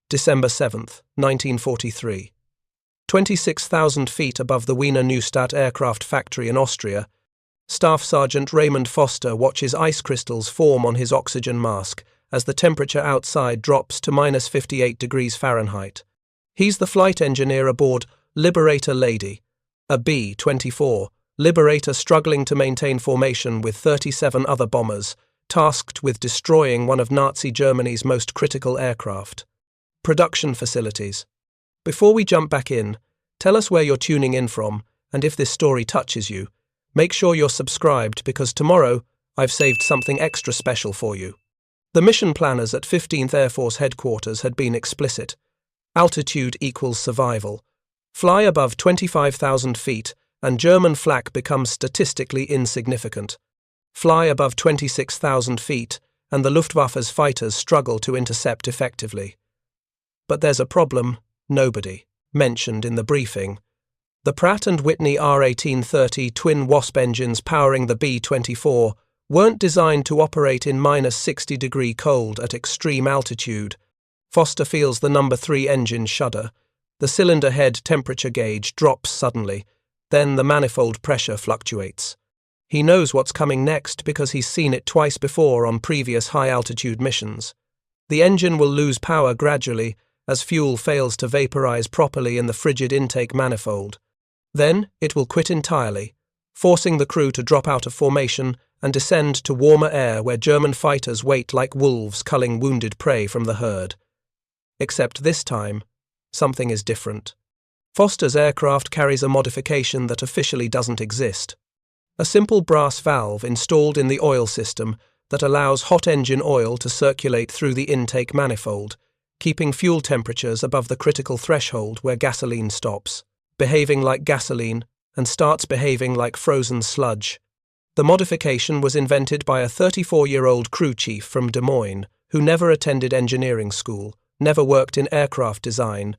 December 7th, 1943. 26,000 feet above the Wiener Neustadt aircraft factory in Austria, Staff Sergeant Raymond Foster watches ice crystals form on his oxygen mask as the temperature outside drops to minus 58 degrees Fahrenheit. He's the flight engineer aboard Liberator Lady, a B-24 Liberator struggling to maintain formation with 37 other bombers, tasked with destroying one of Nazi Germany's most critical aircraft. Production facilities. Before we jump back in, tell us where you're tuning in from, and if this story touches you, make sure you're subscribed because tomorrow I've saved something extra special for you. The mission planners at 15th Air Force Headquarters had been explicit. Altitude equals survival. Fly above 25,000 feet and German flak becomes statistically insignificant. Fly above 26,000 feet and the Luftwaffe's fighters struggle to intercept effectively. But there's a problem nobody mentioned in the briefing. The Pratt & Whitney R1830 twin Wasp engines powering the B-24 weren't designed to operate in minus 60-degree cold at extreme altitude. Foster feels the number 3 engine shudder. The cylinder head temperature gauge drops suddenly. Then the manifold pressure fluctuates. He knows what's coming next because he's seen it twice before on previous high-altitude missions. The engine will lose power gradually as fuel fails to vaporize properly in the frigid intake manifold. Then it will quit entirely, forcing the crew to drop out of formation and descend to warmer air where German fighters wait like wolves culling wounded prey from the herd. Except this time, something is different. Foster's aircraft carries a modification that officially doesn't exist. A simple brass valve installed in the oil system that allows hot engine oil to circulate through the intake manifold, keeping fuel temperatures above the critical threshold where gasoline stops, behaving like gasoline and starts behaving like frozen sludge. The modification was invented by a 34-year-old crew chief from Des Moines who never attended engineering school, never worked in aircraft design,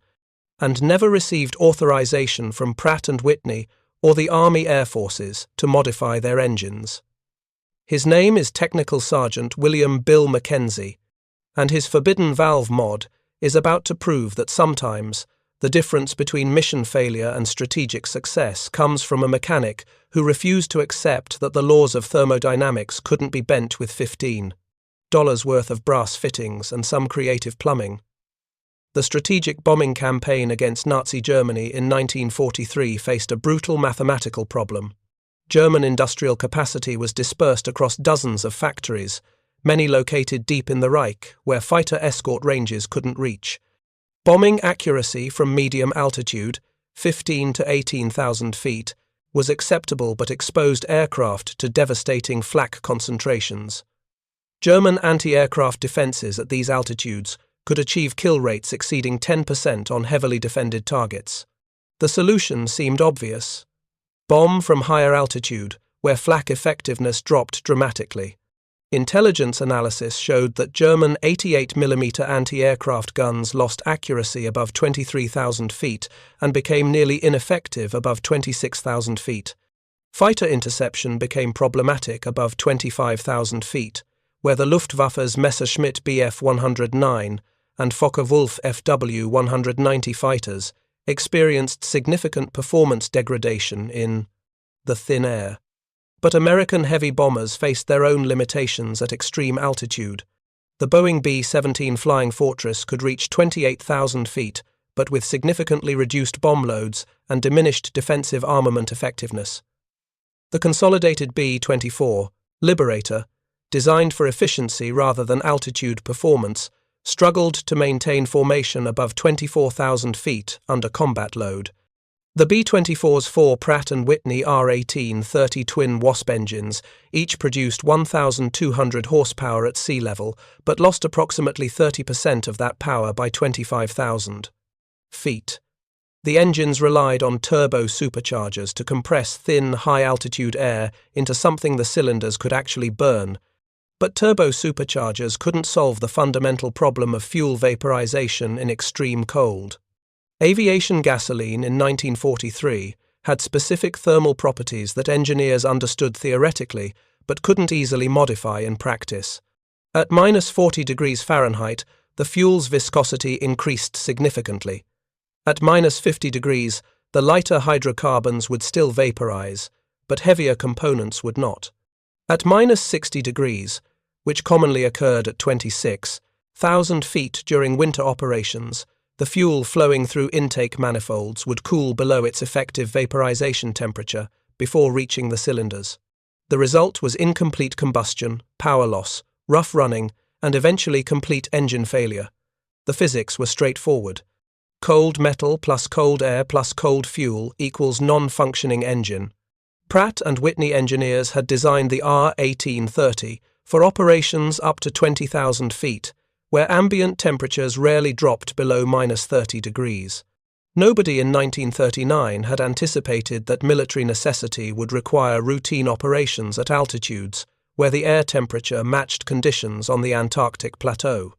and never received authorization from Pratt & Whitney or the Army Air Forces to modify their engines. His name is Technical Sergeant William Bill McKenzie, and his forbidden valve mod is about to prove that sometimes the difference between mission failure and strategic success comes from a mechanic who refused to accept that the laws of thermodynamics couldn't be bent with $15 worth of brass fittings and some creative plumbing. The strategic bombing campaign against Nazi Germany in 1943 faced a brutal mathematical problem. German industrial capacity was dispersed across dozens of factories, many located deep in the Reich, where fighter escort ranges couldn't reach. Bombing accuracy from medium altitude, 15 to 18,000 feet, was acceptable but exposed aircraft to devastating flak concentrations. German anti-aircraft defenses at these altitudes could achieve kill rates exceeding 10% on heavily defended targets. The solution seemed obvious. Bomb from higher altitude, where flak effectiveness dropped dramatically. Intelligence analysis showed that German 88mm anti-aircraft guns lost accuracy above 23,000 feet and became nearly ineffective above 26,000 feet. Fighter interception became problematic above 25,000 feet, where the Luftwaffe's Messerschmitt Bf 109 and Focke-Wulf FW 190 fighters experienced significant performance degradation in the thin air. But American heavy bombers faced their own limitations at extreme altitude. The Boeing B-17 Flying Fortress could reach 28,000 feet, but with significantly reduced bomb loads and diminished defensive armament effectiveness. The consolidated B-24 Liberator, designed for efficiency rather than altitude performance, struggled to maintain formation above 24,000 feet under combat load. The B-24's 4 Pratt & Whitney R1830 twin Wasp engines each produced 1,200 horsepower at sea level, but lost approximately 30% of that power by 25,000 feet. The engines relied on turbo superchargers to compress thin, high-altitude air into something the cylinders could actually burn. But turbo superchargers couldn't solve the fundamental problem of fuel vaporization in extreme cold. Aviation gasoline in 1943 had specific thermal properties that engineers understood theoretically but couldn't easily modify in practice. At minus 40 degrees Fahrenheit, the fuel's viscosity increased significantly. At -50 degrees, the lighter hydrocarbons would still vaporize, but heavier components would not. At -60 degrees, which commonly occurred at 26,000 feet during winter operations, the fuel flowing through intake manifolds would cool below its effective vaporization temperature before reaching the cylinders. The result was incomplete combustion, power loss, rough running, and eventually complete engine failure. The physics were straightforward. Cold metal plus cold air plus cold fuel equals non-functioning engine. Pratt & Whitney engineers had designed the R1830 for operations up to 20,000 feet, where ambient temperatures rarely dropped below -30 degrees. Nobody in 1939 had anticipated that military necessity would require routine operations at altitudes where the air temperature matched conditions on the Antarctic plateau.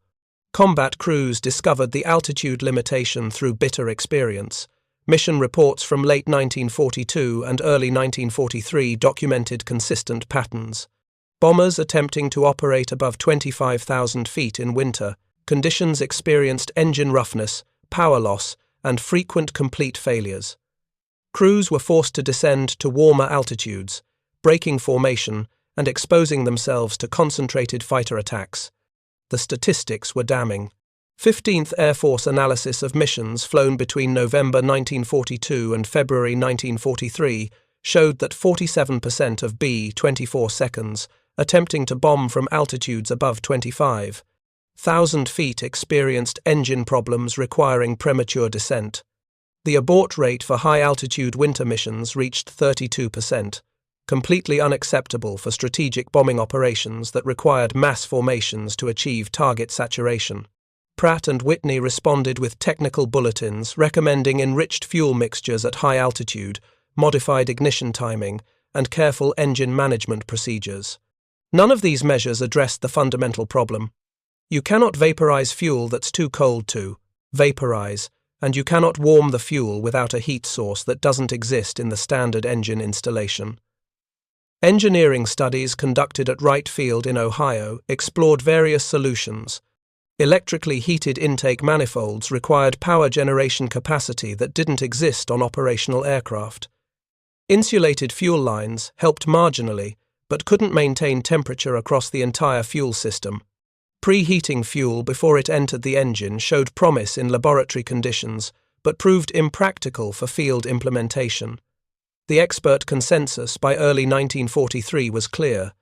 Combat crews discovered the altitude limitation through bitter experience. Mission reports from late 1942 and early 1943 documented consistent patterns. Bombers attempting to operate above 25,000 feet in winter, conditions experienced engine roughness, power loss, and frequent complete failures. Crews were forced to descend to warmer altitudes, breaking formation and exposing themselves to concentrated fighter attacks. The statistics were damning. 15th Air Force analysis of missions flown between November 1942 and February 1943 showed that 47% of B-24 seconds attempting to bomb from altitudes above 25,000 feet experienced engine problems requiring premature descent. The abort rate for high-altitude winter missions reached 32%, completely unacceptable for strategic bombing operations that required mass formations to achieve target saturation. Pratt & Whitney responded with technical bulletins recommending enriched fuel mixtures at high altitude, modified ignition timing, and careful engine management procedures. None of these measures addressed the fundamental problem. You cannot vaporize fuel that's too cold to vaporize, and you cannot warm the fuel without a heat source that doesn't exist in the standard engine installation. Engineering studies conducted at Wright Field in Ohio explored various solutions. Electrically heated intake manifolds required power generation capacity that didn't exist on operational aircraft. Insulated fuel lines helped marginally, but couldn't maintain temperature across the entire fuel system. Preheating fuel before it entered the engine showed promise in laboratory conditions, but proved impractical for field implementation. The expert consensus by early 1943 was clear.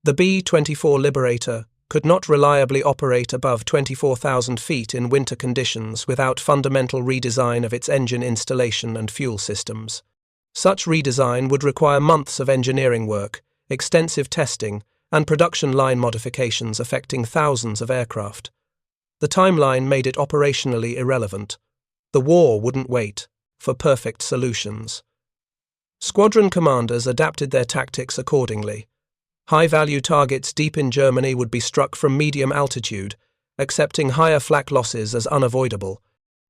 The B-24 Liberator could not reliably operate above 24,000 feet in winter conditions without fundamental redesign of its engine installation and fuel systems. Such redesign would require months of engineering work, extensive testing, and production line modifications affecting thousands of aircraft. The timeline made it operationally irrelevant. The war wouldn't wait for perfect solutions. Squadron commanders adapted their tactics accordingly. High-value targets deep in Germany would be struck from medium altitude, accepting higher flak losses as unavoidable.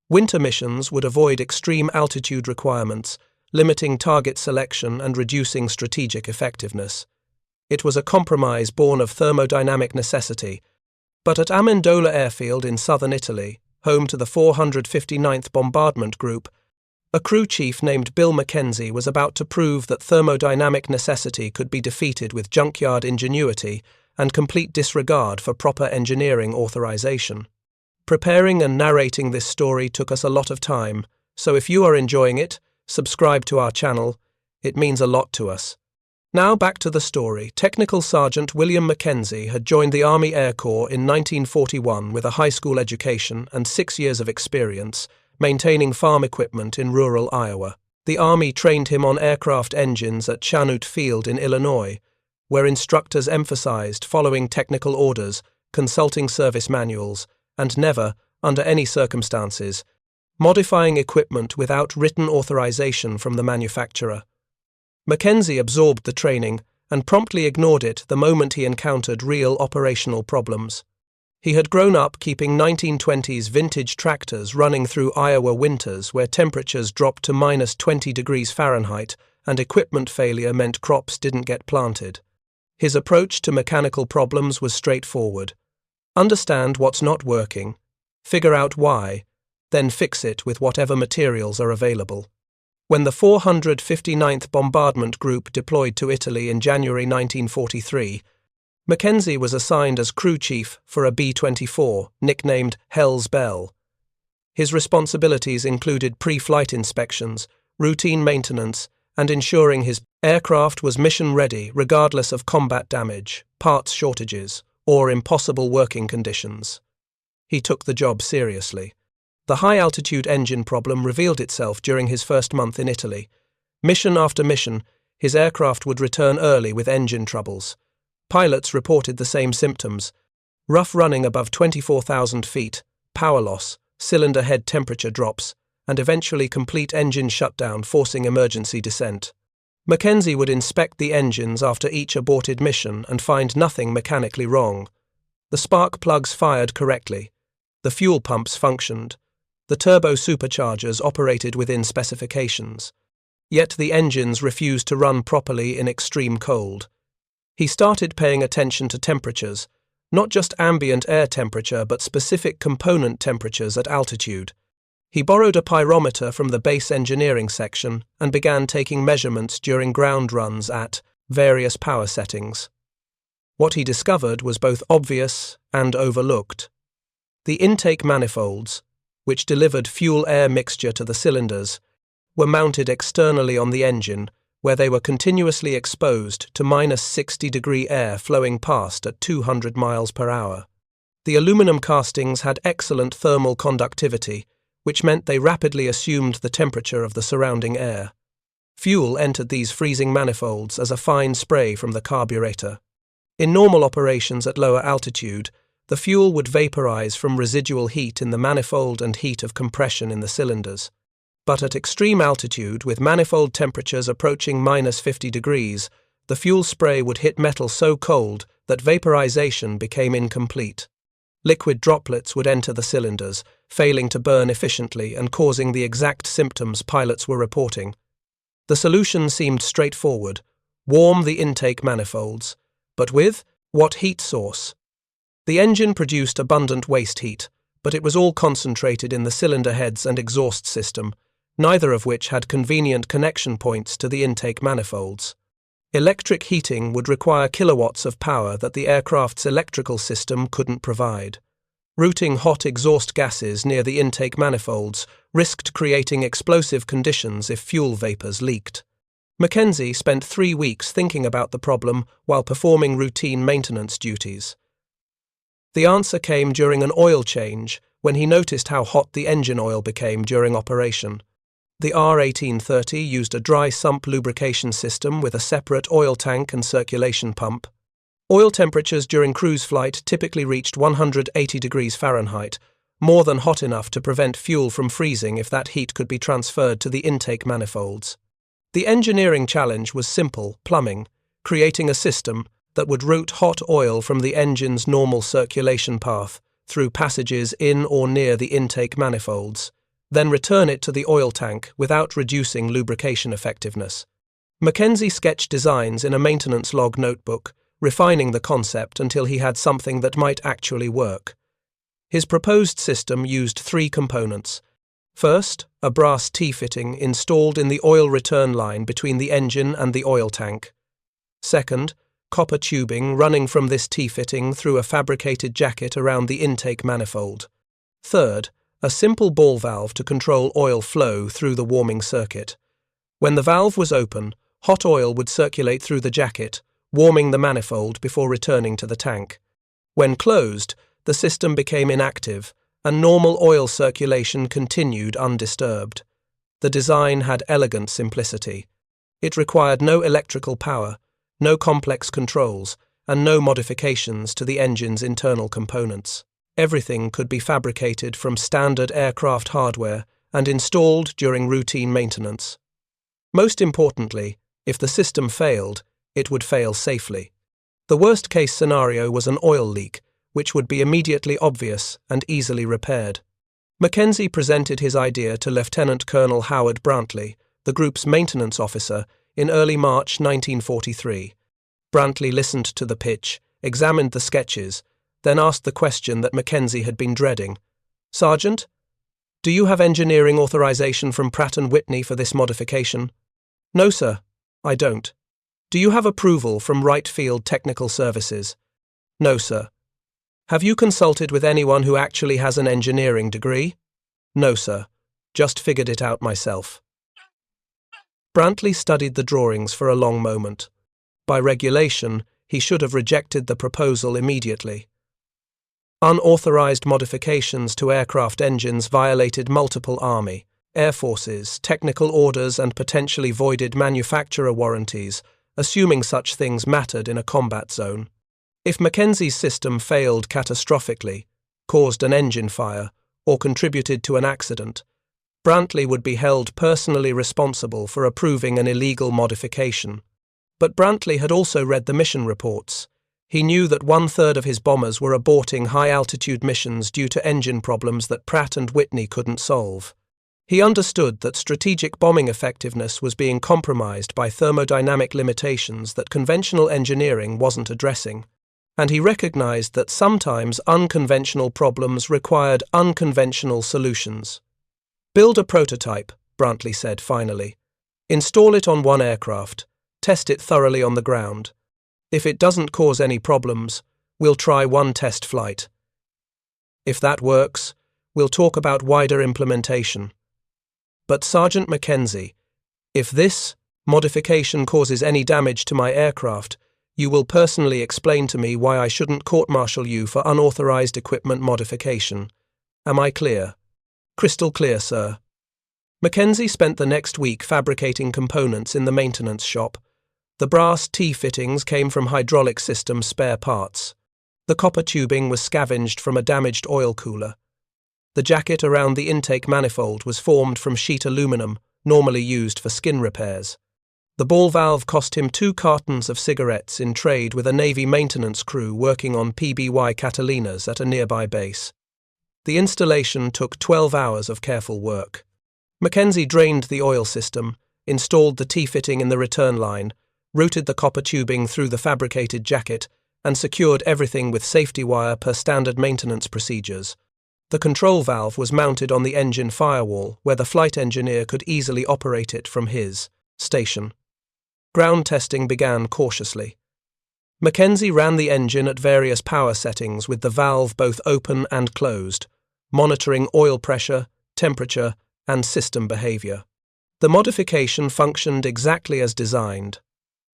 Winter missions would avoid extreme altitude requirements, limiting target selection and reducing strategic effectiveness. It was a compromise born of thermodynamic necessity, but at Amendola Airfield in southern Italy, home to the 459th Bombardment Group, a crew chief named Bill McKenzie was about to prove that thermodynamic necessity could be defeated with junkyard ingenuity and complete disregard for proper engineering authorization. Preparing and narrating this story took us a lot of time, so if you are enjoying it, subscribe to our channel. It means a lot to us. Now back to the story. Technical Sergeant William McKenzie had joined the Army Air Corps in 1941 with a high school education and 6 years of experience, maintaining farm equipment in rural Iowa. The Army trained him on aircraft engines at Chanute Field in Illinois, where instructors emphasized following technical orders, consulting service manuals, and never, under any circumstances, modifying equipment without written authorization from the manufacturer. McKenzie absorbed the training and promptly ignored it the moment he encountered real operational problems. He had grown up keeping 1920s vintage tractors running through Iowa winters where temperatures dropped to -20 degrees Fahrenheit and equipment failure meant crops didn't get planted. His approach to mechanical problems was straightforward. Understand what's not working, figure out why, then fix it with whatever materials are available. When the 459th Bombardment Group deployed to Italy in January 1943, McKenzie was assigned as crew chief for a B-24, nicknamed Hell's Bell. His responsibilities included pre-flight inspections, routine maintenance, and ensuring his aircraft was mission-ready regardless of combat damage, parts shortages, or impossible working conditions. He took the job seriously. The high-altitude engine problem revealed itself during his first month in Italy. Mission after mission, his aircraft would return early with engine troubles. Pilots reported the same symptoms: rough running above 24,000 feet, power loss, cylinder head temperature drops, and eventually complete engine shutdown forcing emergency descent. McKenzie would inspect the engines after each aborted mission and find nothing mechanically wrong. The spark plugs fired correctly. The fuel pumps functioned. The turbo superchargers operated within specifications. Yet the engines refused to run properly in extreme cold. He started paying attention to temperatures, not just ambient air temperature but specific component temperatures at altitude. He borrowed a pyrometer from the base engineering section and began taking measurements during ground runs at various power settings. What he discovered was both obvious and overlooked. The intake manifolds, which delivered fuel-air mixture to the cylinders, were mounted externally on the engine, where they were continuously exposed to -60-degree air flowing past at 200 miles per hour. The aluminum castings had excellent thermal conductivity, which meant they rapidly assumed the temperature of the surrounding air. Fuel entered these freezing manifolds as a fine spray from the carburetor. In normal operations at lower altitude, the fuel would vaporize from residual heat in the manifold and heat of compression in the cylinders. But at extreme altitude, with manifold temperatures approaching -50 degrees, the fuel spray would hit metal so cold that vaporization became incomplete. Liquid droplets would enter the cylinders, failing to burn efficiently and causing the exact symptoms pilots were reporting. The solution seemed straightforward: warm the intake manifolds. But with what heat source? The engine produced abundant waste heat, but it was all concentrated in the cylinder heads and exhaust system, neither of which had convenient connection points to the intake manifolds. Electric heating would require kilowatts of power that the aircraft's electrical system couldn't provide. Routing hot exhaust gases near the intake manifolds risked creating explosive conditions if fuel vapors leaked. McKenzie spent 3 weeks thinking about the problem while performing routine maintenance duties. The answer came during an oil change when he noticed how hot the engine oil became during operation. The R1830 used a dry sump lubrication system with a separate oil tank and circulation pump. Oil temperatures during cruise flight typically reached 180 degrees Fahrenheit, more than hot enough to prevent fuel from freezing if that heat could be transferred to the intake manifolds. The engineering challenge was simple: plumbing, creating a system that would route hot oil from the engine's normal circulation path through passages in or near the intake manifolds, then return it to the oil tank without reducing lubrication effectiveness. McKenzie sketched designs in a maintenance log notebook, refining the concept until he had something that might actually work. His proposed system used 3 components. First, a brass T-fitting installed in the oil return line between the engine and the oil tank. Second, copper tubing running from this T-fitting through a fabricated jacket around the intake manifold. Third, a simple ball valve to control oil flow through the warming circuit. When the valve was open, hot oil would circulate through the jacket, warming the manifold before returning to the tank. When closed, the system became inactive, and normal oil circulation continued undisturbed. The design had elegant simplicity. It required no electrical power, no complex controls, and no modifications to the engine's internal components. Everything could be fabricated from standard aircraft hardware and installed during routine maintenance. Most importantly, if the system failed, it would fail safely. The worst-case scenario was an oil leak, which would be immediately obvious and easily repaired. McKenzie presented his idea to Lieutenant Colonel Howard Brantley, the group's maintenance officer, in early March 1943. Brantley listened to the pitch, examined the sketches, then asked the question that McKenzie had been dreading: Sergeant, do you have engineering authorization from Pratt & Whitney for this modification? No, sir, I don't. Do you have approval from Wright Field Technical Services? No, sir. Have you consulted with anyone who actually has an engineering degree? No, sir. Just figured it out myself. Brantley studied the drawings for a long moment. By regulation, he should have rejected the proposal immediately. Unauthorized modifications to aircraft engines violated multiple Army, Air Forces, technical orders and potentially voided manufacturer warranties, assuming such things mattered in a combat zone. If McKenzie's system failed catastrophically, caused an engine fire, or contributed to an accident, Brantley would be held personally responsible for approving an illegal modification. But Brantley had also read the mission reports. He knew that 1/3 of his bombers were aborting high-altitude missions due to engine problems that Pratt & Whitney couldn't solve. He understood that strategic bombing effectiveness was being compromised by thermodynamic limitations that conventional engineering wasn't addressing, and he recognized that sometimes unconventional problems required unconventional solutions. "Build a prototype," Brantley said finally. "Install it on one aircraft. Test it thoroughly on the ground. If it doesn't cause any problems, we'll try one test flight. If that works, we'll talk about wider implementation. But Sergeant McKenzie, if this modification causes any damage to my aircraft, you will personally explain to me why I shouldn't court-martial you for unauthorized equipment modification. Am I clear?" "Crystal clear, sir." McKenzie spent the next week fabricating components in the maintenance shop. The brass T-fittings came from hydraulic system spare parts. The copper tubing was scavenged from a damaged oil cooler. The jacket around the intake manifold was formed from sheet aluminum, normally used for skin repairs. The ball valve cost him 2 cartons of cigarettes in trade with a Navy maintenance crew working on PBY Catalinas at a nearby base. The installation took 12 hours of careful work. McKenzie drained the oil system, installed the T-fitting in the return line, routed the copper tubing through the fabricated jacket, and secured everything with safety wire per standard maintenance procedures. The control valve was mounted on the engine firewall, where the flight engineer could easily operate it from his station. Ground testing began cautiously. McKenzie ran the engine at various power settings with the valve both open and closed, monitoring oil pressure, temperature, and system behavior. The modification functioned exactly as designed.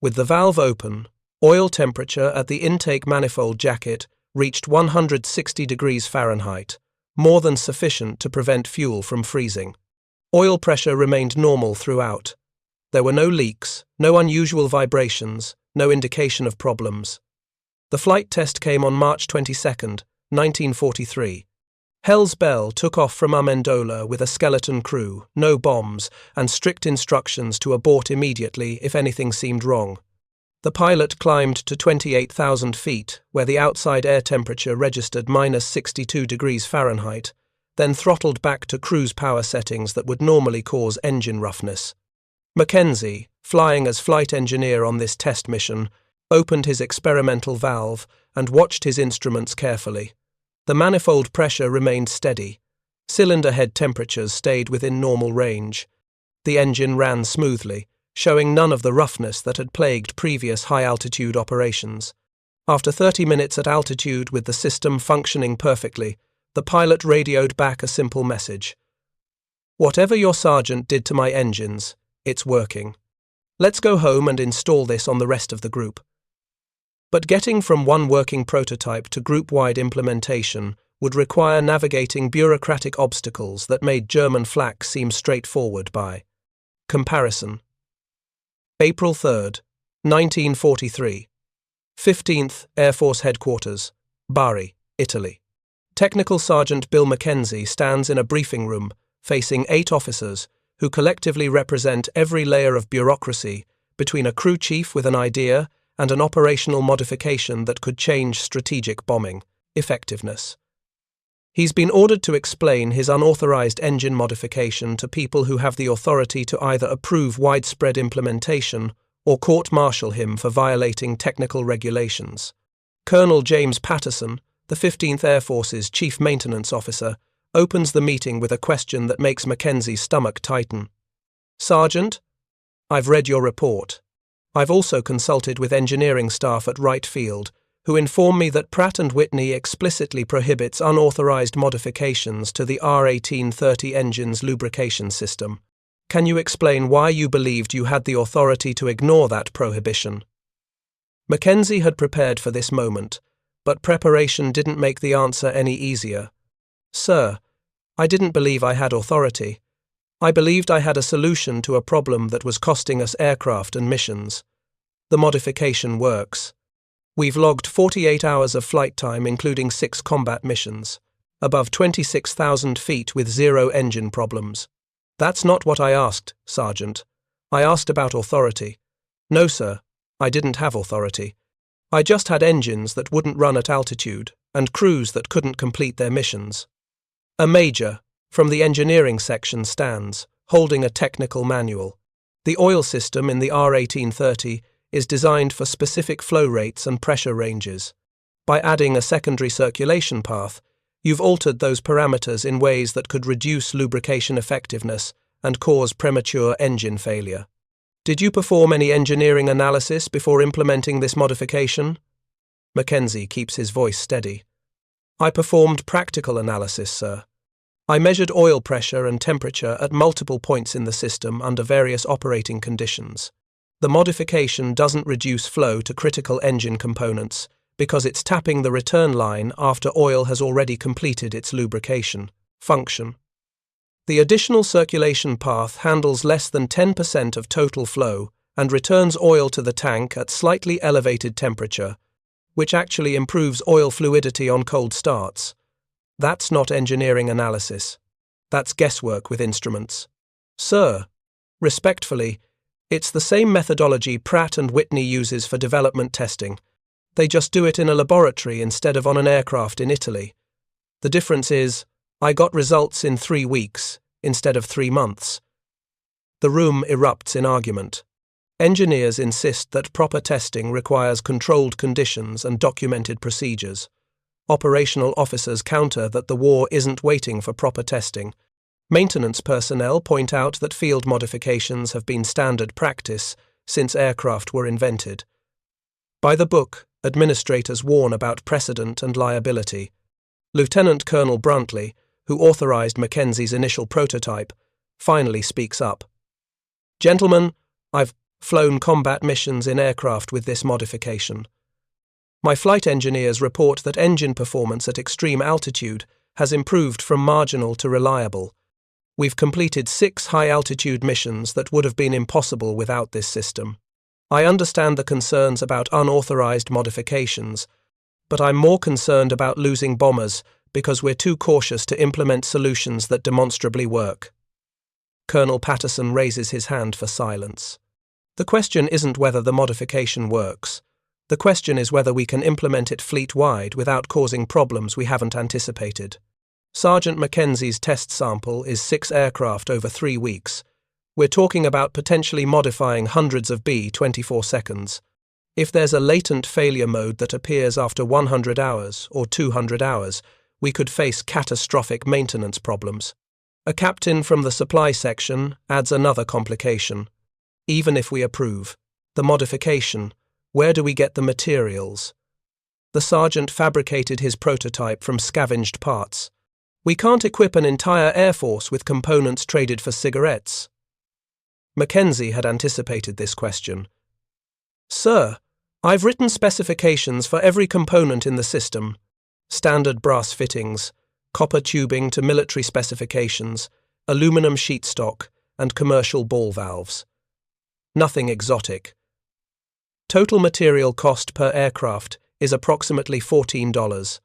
With the valve open, oil temperature at the intake manifold jacket reached 160 degrees Fahrenheit, more than sufficient to prevent fuel from freezing. Oil pressure remained normal throughout. There were no leaks, no unusual vibrations, no indication of problems. The flight test came on March 22, 1943. Hell's Bell took off from Amendola with a skeleton crew, no bombs, and strict instructions to abort immediately if anything seemed wrong. The pilot climbed to 28,000 feet, where the outside air temperature registered -62 degrees Fahrenheit, then throttled back to cruise power settings that would normally cause engine roughness. McKenzie, flying as flight engineer on this test mission, opened his experimental valve and watched his instruments carefully. The manifold pressure remained steady. Cylinder head temperatures stayed within normal range. The engine ran smoothly, showing none of the roughness that had plagued previous high-altitude operations. After 30 minutes at altitude with the system functioning perfectly, the pilot radioed back a simple message. "Whatever your sergeant did to my engines, it's working. Let's go home and install this on the rest of the group." But getting from one working prototype to group-wide implementation would require navigating bureaucratic obstacles that made German flak seem straightforward by comparison. April 3, 1943. 15th Air Force Headquarters, Bari, Italy. Technical Sergeant Bill McKenzie stands in a briefing room facing 8 officers who collectively represent every layer of bureaucracy between a crew chief with an idea and an operational modification that could change strategic bombing effectiveness. He's been ordered to explain his unauthorized engine modification to people who have the authority to either approve widespread implementation or court-martial him for violating technical regulations. Colonel James Patterson, the 15th Air Force's Chief Maintenance Officer, opens the meeting with a question that makes McKenzie's stomach tighten. Sergeant, I've read your report. I've also consulted with engineering staff at Wright Field, who inform me that Pratt & Whitney explicitly prohibits unauthorized modifications to the R1830 engine's lubrication system. Can you explain why you believed you had the authority to ignore that prohibition? McKenzie had prepared for this moment, but preparation didn't make the answer any easier. Sir, I didn't believe I had authority. I believed I had a solution to a problem that was costing us aircraft and missions. The modification works. We've logged 48 hours of flight time, including 6 combat missions, above 26,000 feet with 0 engine problems. That's not what I asked, Sergeant. I asked about authority. No, sir, I didn't have authority. I just had engines that wouldn't run at altitude and crews that couldn't complete their missions. A major, from the engineering section, stands, holding a technical manual. The oil system in the R1830 is designed for specific flow rates and pressure ranges. By adding a secondary circulation path, you've altered those parameters in ways that could reduce lubrication effectiveness and cause premature engine failure. Did you perform any engineering analysis before implementing this modification? McKenzie keeps his voice steady. I performed practical analysis, sir. I measured oil pressure and temperature at multiple points in the system under various operating conditions. The modification doesn't reduce flow to critical engine components because it's tapping the return line after oil has already completed its lubrication function. The additional circulation path handles less than 10% of total flow and returns oil to the tank at slightly elevated temperature, which actually improves oil fluidity on cold starts. That's not engineering analysis. That's guesswork with instruments. Sir, respectfully, it's the same methodology Pratt & Whitney uses for development testing. They just do it in a laboratory instead of on an aircraft in Italy. The difference is, I got results in 3 weeks instead of 3 months. The room erupts in argument. Engineers insist that proper testing requires controlled conditions and documented procedures. Operational officers counter that the war isn't waiting for proper testing. Maintenance personnel point out that field modifications have been standard practice since aircraft were invented. By the book, administrators warn about precedent and liability. Lieutenant Colonel Brantley, who authorized McKenzie's initial prototype, finally speaks up. Gentlemen, I've flown combat missions in aircraft with this modification. My flight engineers report that engine performance at extreme altitude has improved from marginal to reliable. We've completed 6 high-altitude missions that would have been impossible without this system. I understand the concerns about unauthorized modifications, but I'm more concerned about losing bombers because we're too cautious to implement solutions that demonstrably work. Colonel Patterson raises his hand for silence. The question isn't whether the modification works. The question is whether we can implement it fleet-wide without causing problems we haven't anticipated. Sergeant McKenzie's test sample is 6 aircraft over 3 weeks. We're talking about potentially modifying hundreds of B-24 seconds. If there's a latent failure mode that appears after 100 hours or 200 hours, we could face catastrophic maintenance problems. A captain from the supply section adds another complication. Even if we approve the modification, where do we get the materials? The sergeant fabricated his prototype from scavenged parts. We can't equip an entire air force with components traded for cigarettes. McKenzie had anticipated this question. Sir, I've written specifications for every component in the system. Standard brass fittings, copper tubing to military specifications, aluminum sheet stock, and commercial ball valves. Nothing exotic. Total material cost per aircraft is approximately $14.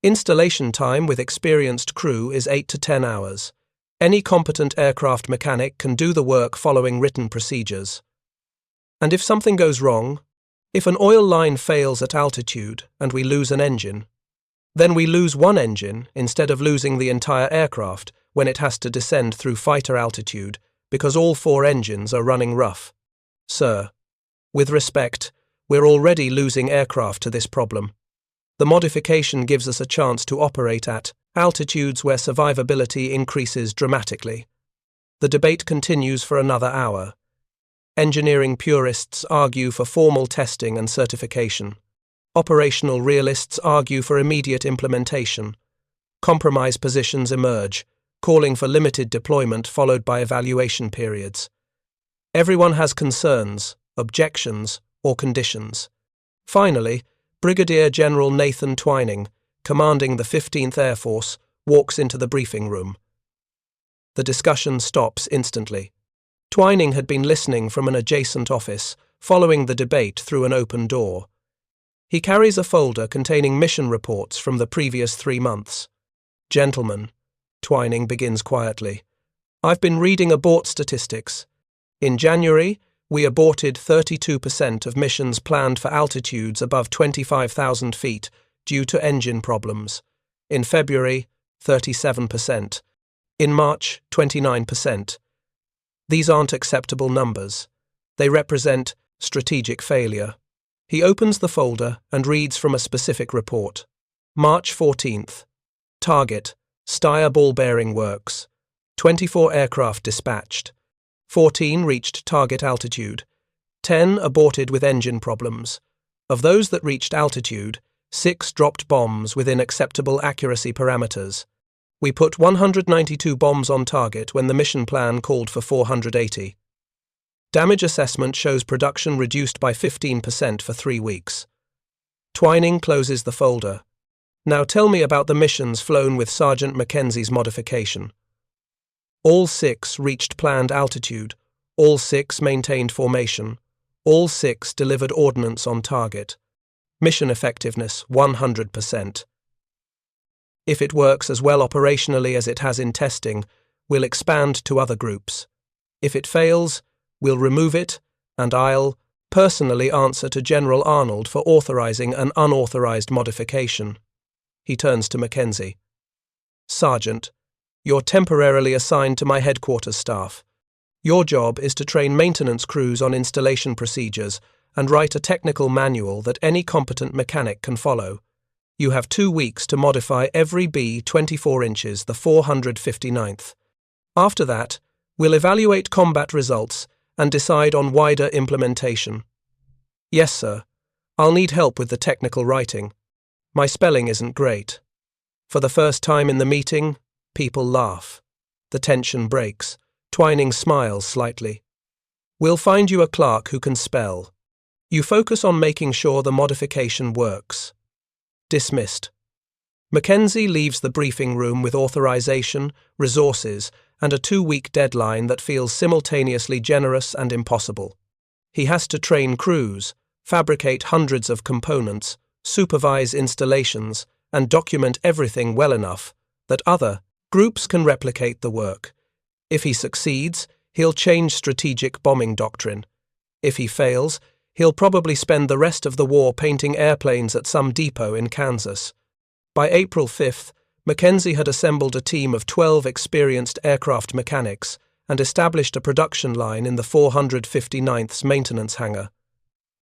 Installation time with experienced crew is 8 to 10 hours. Any competent aircraft mechanic can do the work following written procedures. And if something goes wrong, if an oil line fails at altitude and we lose an engine, then we lose one engine instead of losing the entire aircraft when it has to descend through fighter altitude because all 4 engines are running rough. Sir, with respect, we're already losing aircraft to this problem. The modification gives us a chance to operate at altitudes where survivability increases dramatically. The debate continues for another hour. Engineering purists argue for formal testing and certification. Operational realists argue for immediate implementation. Compromise positions emerge, calling for limited deployment followed by evaluation periods. Everyone has concerns, objections, or conditions. Finally, Brigadier General Nathan Twining, commanding the 15th Air Force, walks into the briefing room. The discussion stops instantly. Twining had been listening from an adjacent office, following the debate through an open door. He carries a folder containing mission reports from the previous 3 months. "Gentlemen," Twining begins quietly, "I've been reading abort statistics. In January, we aborted 32% of missions planned for altitudes above 25,000 feet due to engine problems. In February, 37%. In March, 29%. These aren't acceptable numbers. They represent strategic failure." He opens the folder and reads from a specific report. March 14th. Target, Steyr ball bearing works. 24 aircraft dispatched. 14 reached target altitude. 10 aborted with engine problems. Of those that reached altitude, 6 dropped bombs within acceptable accuracy parameters. We put 192 bombs on target when the mission plan called for 480. Damage assessment shows production reduced by 15% for 3 weeks. Twining closes the folder. "Now tell me about the missions flown with Sergeant McKenzie's modification." All 6 reached planned altitude. All 6 maintained formation. All 6 delivered ordnance on target. Mission effectiveness, 100%. If it works as well operationally as it has in testing, we'll expand to other groups. If it fails, we'll remove it, and I'll personally answer to General Arnold for authorizing an unauthorized modification. He turns to McKenzie. "Sergeant, you're temporarily assigned to my headquarters staff. Your job is to train maintenance crews on installation procedures and write a technical manual that any competent mechanic can follow. You have 2 weeks to modify every B-24 inches, the 459th. After that, we'll evaluate combat results and decide on wider implementation." "Yes, sir. I'll need help with the technical writing. My spelling isn't great." For the first time in the meeting, people laugh. The tension breaks. Twining smiles slightly. "We'll find you a clerk who can spell. You focus on making sure the modification works." Dismissed. McKenzie leaves the briefing room with authorization, resources, and a 2-week deadline that feels simultaneously generous and impossible. He has to train crews, fabricate hundreds of components, supervise installations, and document everything well enough that other groups can replicate the work. If he succeeds, he'll change strategic bombing doctrine. If he fails, he'll probably spend the rest of the war painting airplanes at some depot in Kansas. By April 5th, McKenzie had assembled a team of 12 experienced aircraft mechanics and established a production line in the 459th's maintenance hangar.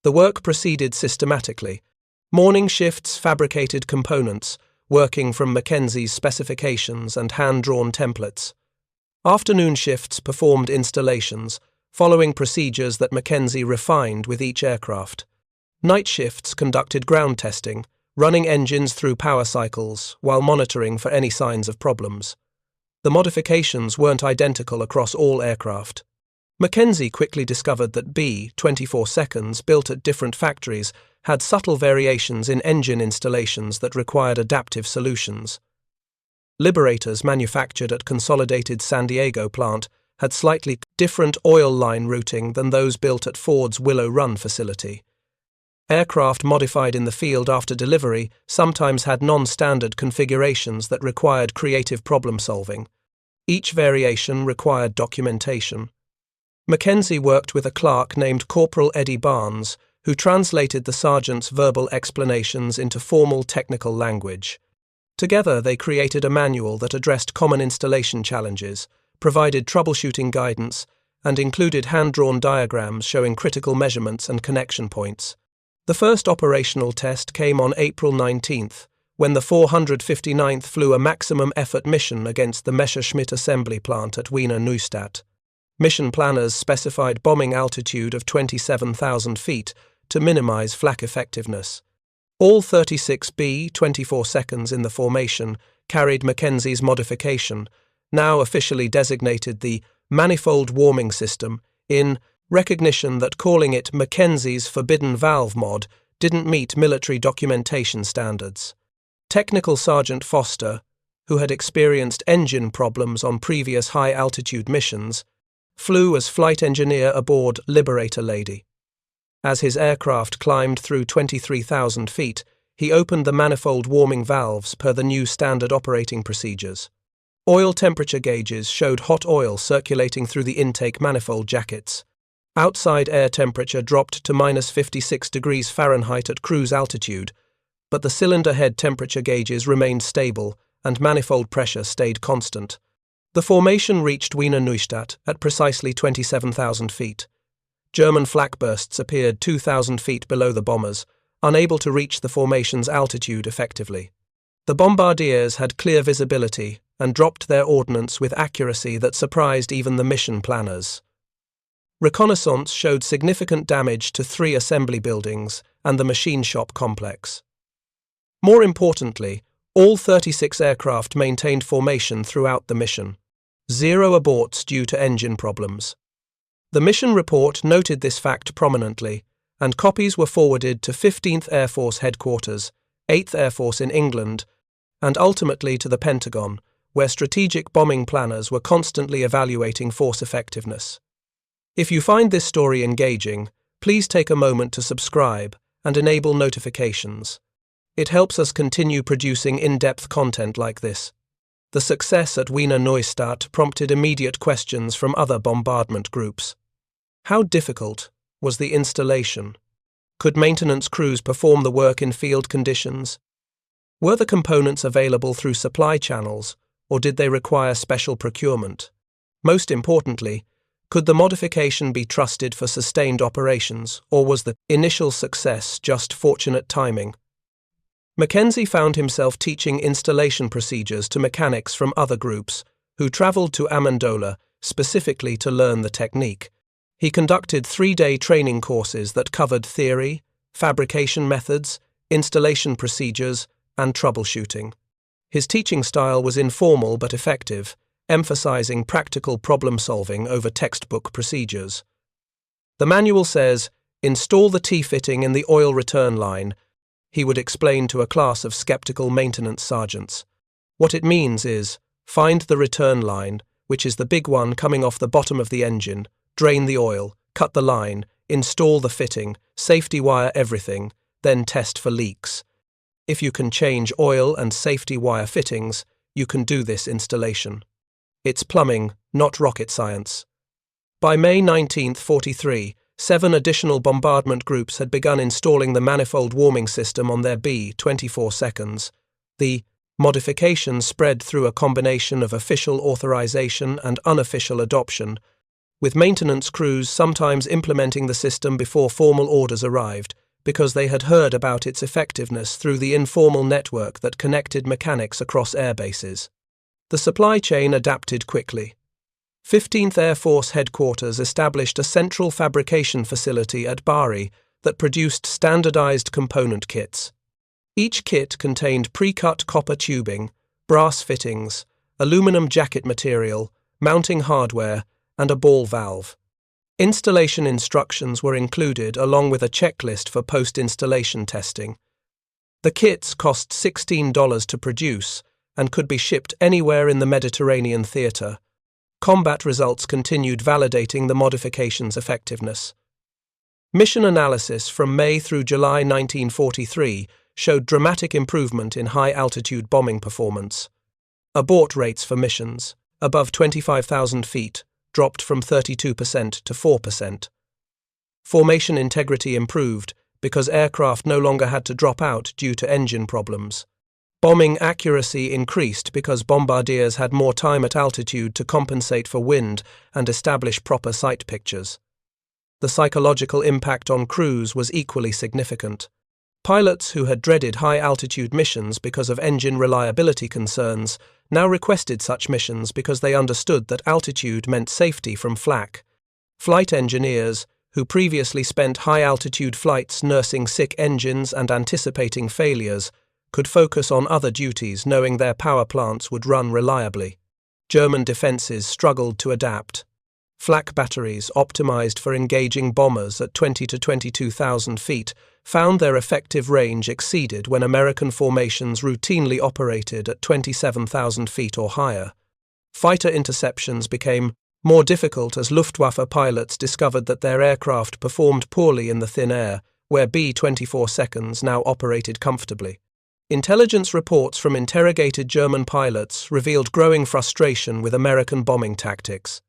The work proceeded systematically. Morning shifts fabricated components, working from McKenzie's specifications and hand-drawn templates. Afternoon shifts performed installations, following procedures that McKenzie refined with each aircraft. Night shifts conducted ground testing, running engines through power cycles while monitoring for any signs of problems. The modifications weren't identical across all aircraft. McKenzie quickly discovered that B-24 seconds built at different factories had subtle variations in engine installations that required adaptive solutions. Liberators manufactured at Consolidated San Diego plant had slightly different oil line routing than those built at Ford's Willow Run facility. Aircraft modified in the field after delivery sometimes had non-standard configurations that required creative problem-solving. Each variation required documentation. McKenzie worked with a clerk named Corporal Eddie Barnes, who translated the sergeant's verbal explanations into formal technical language. Together they created a manual that addressed common installation challenges, provided troubleshooting guidance, and included hand-drawn diagrams showing critical measurements and connection points. The first operational test came on April 19th, when the 459th flew a maximum effort mission against the Messerschmitt assembly plant at Wiener Neustadt. Mission planners specified bombing altitude of 27,000 feet to minimize flak effectiveness. All 36 B-24 seconds in the formation carried McKenzie's modification, now officially designated the manifold warming system, in recognition that calling it McKenzie's forbidden valve mod didn't meet military documentation standards. Technical Sergeant Foster, who had experienced engine problems on previous high-altitude missions, flew as flight engineer aboard Liberator Lady. As his aircraft climbed through 23,000 feet, he opened the manifold warming valves per the new standard operating procedures. Oil temperature gauges showed hot oil circulating through the intake manifold jackets. Outside air temperature dropped to -56 degrees Fahrenheit at cruise altitude, but the cylinder head temperature gauges remained stable and manifold pressure stayed constant. The formation reached Wiener Neustadt at precisely 27,000 feet. German flak bursts appeared 2,000 feet below the bombers, unable to reach the formation's altitude effectively. The bombardiers had clear visibility and dropped their ordnance with accuracy that surprised even the mission planners. Reconnaissance showed significant damage to 3 assembly buildings and the machine shop complex. More importantly, all 36 aircraft maintained formation throughout the mission. 0 aborts due to engine problems. The mission report noted this fact prominently, and copies were forwarded to 15th Air Force Headquarters, 8th Air Force in England, and ultimately to the Pentagon, where strategic bombing planners were constantly evaluating force effectiveness. If you find this story engaging, please take a moment to subscribe and enable notifications. It helps us continue producing in-depth content like this. The success at Wiener Neustadt prompted immediate questions from other bombardment groups. How difficult was the installation? Could maintenance crews perform the work in field conditions? Were the components available through supply channels, or did they require special procurement? Most importantly, could the modification be trusted for sustained operations, or was the initial success just fortunate timing? McKenzie found himself teaching installation procedures to mechanics from other groups who traveled to Amendola specifically to learn the technique. He conducted 3-day training courses that covered theory, fabrication methods, installation procedures, and troubleshooting. His teaching style was informal but effective, emphasizing practical problem-solving over textbook procedures. The manual says, "Install the T-fitting in the oil return line," he would explain to a class of skeptical maintenance sergeants. What it means is, find the return line, which is the big one coming off the bottom of the engine, drain the oil, cut the line, install the fitting, safety wire everything, then test for leaks. If you can change oil and safety wire fittings, you can do this installation. It's plumbing, not rocket science. By May 1943, 7 additional bombardment groups had begun installing the manifold warming system on their B-24 seconds. The modification spread through a combination of official authorization and unofficial adoption, with maintenance crews sometimes implementing the system before formal orders arrived, because they had heard about its effectiveness through the informal network that connected mechanics across air bases. The supply chain adapted quickly. 15th Air Force Headquarters established a central fabrication facility at Bari that produced standardized component kits. Each kit contained pre-cut copper tubing, brass fittings, aluminum jacket material, mounting hardware, and a ball valve. Installation instructions were included along with a checklist for post-installation testing. The kits cost $16 to produce and could be shipped anywhere in the Mediterranean theater. Combat results continued validating the modification's effectiveness. Mission analysis from May through July 1943 showed dramatic improvement in high-altitude bombing performance. Abort rates for missions, above 25,000 feet, dropped from 32% to 4%. Formation integrity improved because aircraft no longer had to drop out due to engine problems. Bombing accuracy increased because bombardiers had more time at altitude to compensate for wind and establish proper sight pictures. The psychological impact on crews was equally significant. Pilots who had dreaded high-altitude missions because of engine reliability concerns now requested such missions because they understood that altitude meant safety from flak. Flight engineers, who previously spent high-altitude flights nursing sick engines and anticipating failures, could focus on other duties knowing their power plants would run reliably. German defences struggled to adapt. Flak batteries, optimized for engaging bombers at 20 to 22,000 feet, found their effective range exceeded when American formations routinely operated at 27,000 feet or higher. Fighter interceptions became more difficult as Luftwaffe pilots discovered that their aircraft performed poorly in the thin air, where B-24 seconds now operated comfortably. Intelligence reports from interrogated German pilots revealed growing frustration with American bombing tactics.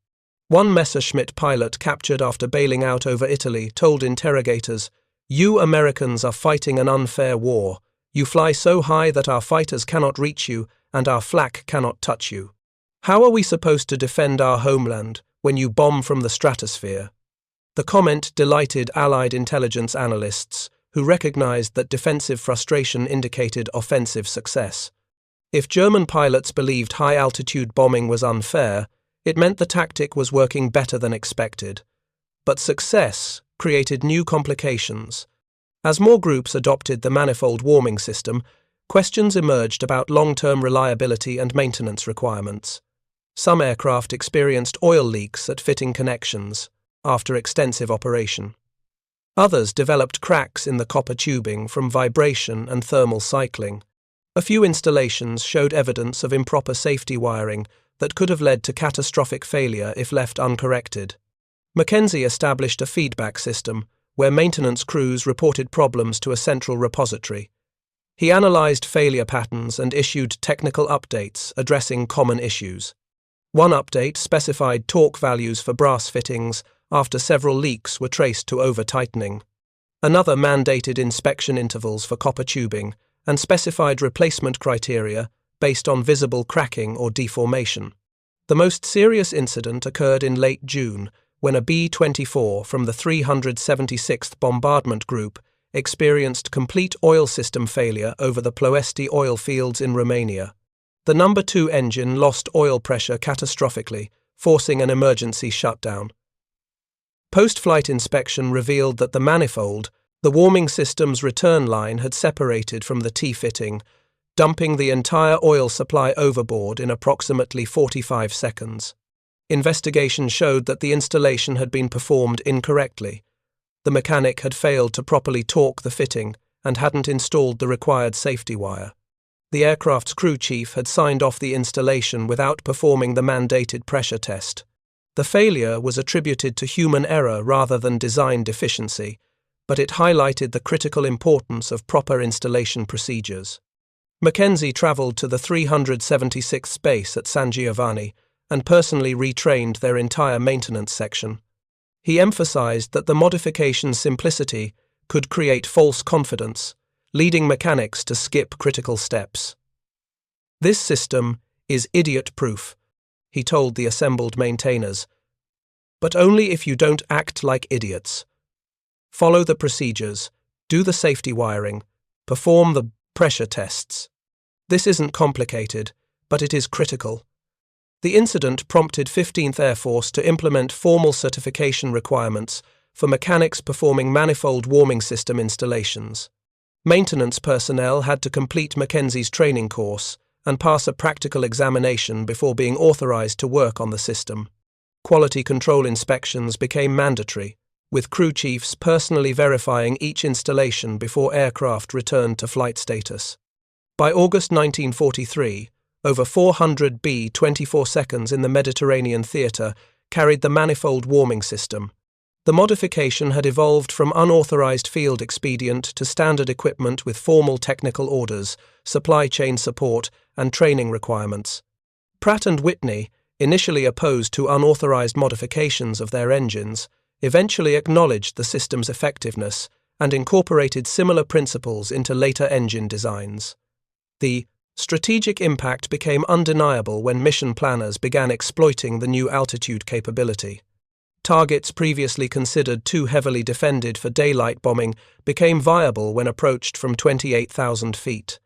One Messerschmitt pilot captured after bailing out over Italy told interrogators, "You Americans are fighting an unfair war. You fly so high that our fighters cannot reach you and our flak cannot touch you. How are we supposed to defend our homeland when you bomb from the stratosphere?" The comment delighted Allied intelligence analysts, who recognized that defensive frustration indicated offensive success. If German pilots believed high-altitude bombing was unfair, it meant the tactic was working better than expected. But success created new complications. As more groups adopted the manifold warming system, questions emerged about long-term reliability and maintenance requirements. Some aircraft experienced oil leaks at fitting connections after extensive operation. Others developed cracks in the copper tubing from vibration and thermal cycling. A few installations showed evidence of improper safety wiring that could have led to catastrophic failure if left uncorrected. McKenzie established a feedback system where maintenance crews reported problems to a central repository. He analyzed failure patterns and issued technical updates addressing common issues. One update specified torque values for brass fittings after several leaks were traced to over-tightening. Another mandated inspection intervals for copper tubing and specified replacement criteria based on visible cracking or deformation. The most serious incident occurred in late June when a B-24 from the 376th Bombardment Group experienced complete oil system failure over the Ploiești oil fields in Romania. The No. 2 engine lost oil pressure catastrophically, forcing an emergency shutdown. Post-flight inspection revealed that the manifold, the warming system's return line, had separated from the T-fitting, dumping the entire oil supply overboard in approximately 45 seconds. Investigation showed that the installation had been performed incorrectly. The mechanic had failed to properly torque the fitting and hadn't installed the required safety wire. The aircraft's crew chief had signed off the installation without performing the mandated pressure test. The failure was attributed to human error rather than design deficiency, but it highlighted the critical importance of proper installation procedures. McKenzie travelled to the 376th base at San Giovanni and personally retrained their entire maintenance section. He emphasized that the modification's simplicity could create false confidence, leading mechanics to skip critical steps. "This system is idiot-proof," he told the assembled maintainers, "but only if you don't act like idiots. Follow the procedures, do the safety wiring, perform the pressure tests. This isn't complicated, but it is critical." The incident prompted 15th Air Force to implement formal certification requirements for mechanics performing manifold warming system installations. Maintenance personnel had to complete McKenzie's training course and pass a practical examination before being authorized to work on the system. Quality control inspections became mandatory, with crew chiefs personally verifying each installation before aircraft returned to flight status. By August 1943, over 400 B-24 seconds in the Mediterranean theatre carried the manifold warming system. The modification had evolved from unauthorized field expedient to standard equipment with formal technical orders, supply chain support, and training requirements. Pratt & Whitney, initially opposed to unauthorized modifications of their engines, eventually acknowledged the system's effectiveness and incorporated similar principles into later engine designs. The strategic impact became undeniable when mission planners began exploiting the new altitude capability. Targets previously considered too heavily defended for daylight bombing became viable when approached from 28,000 feet.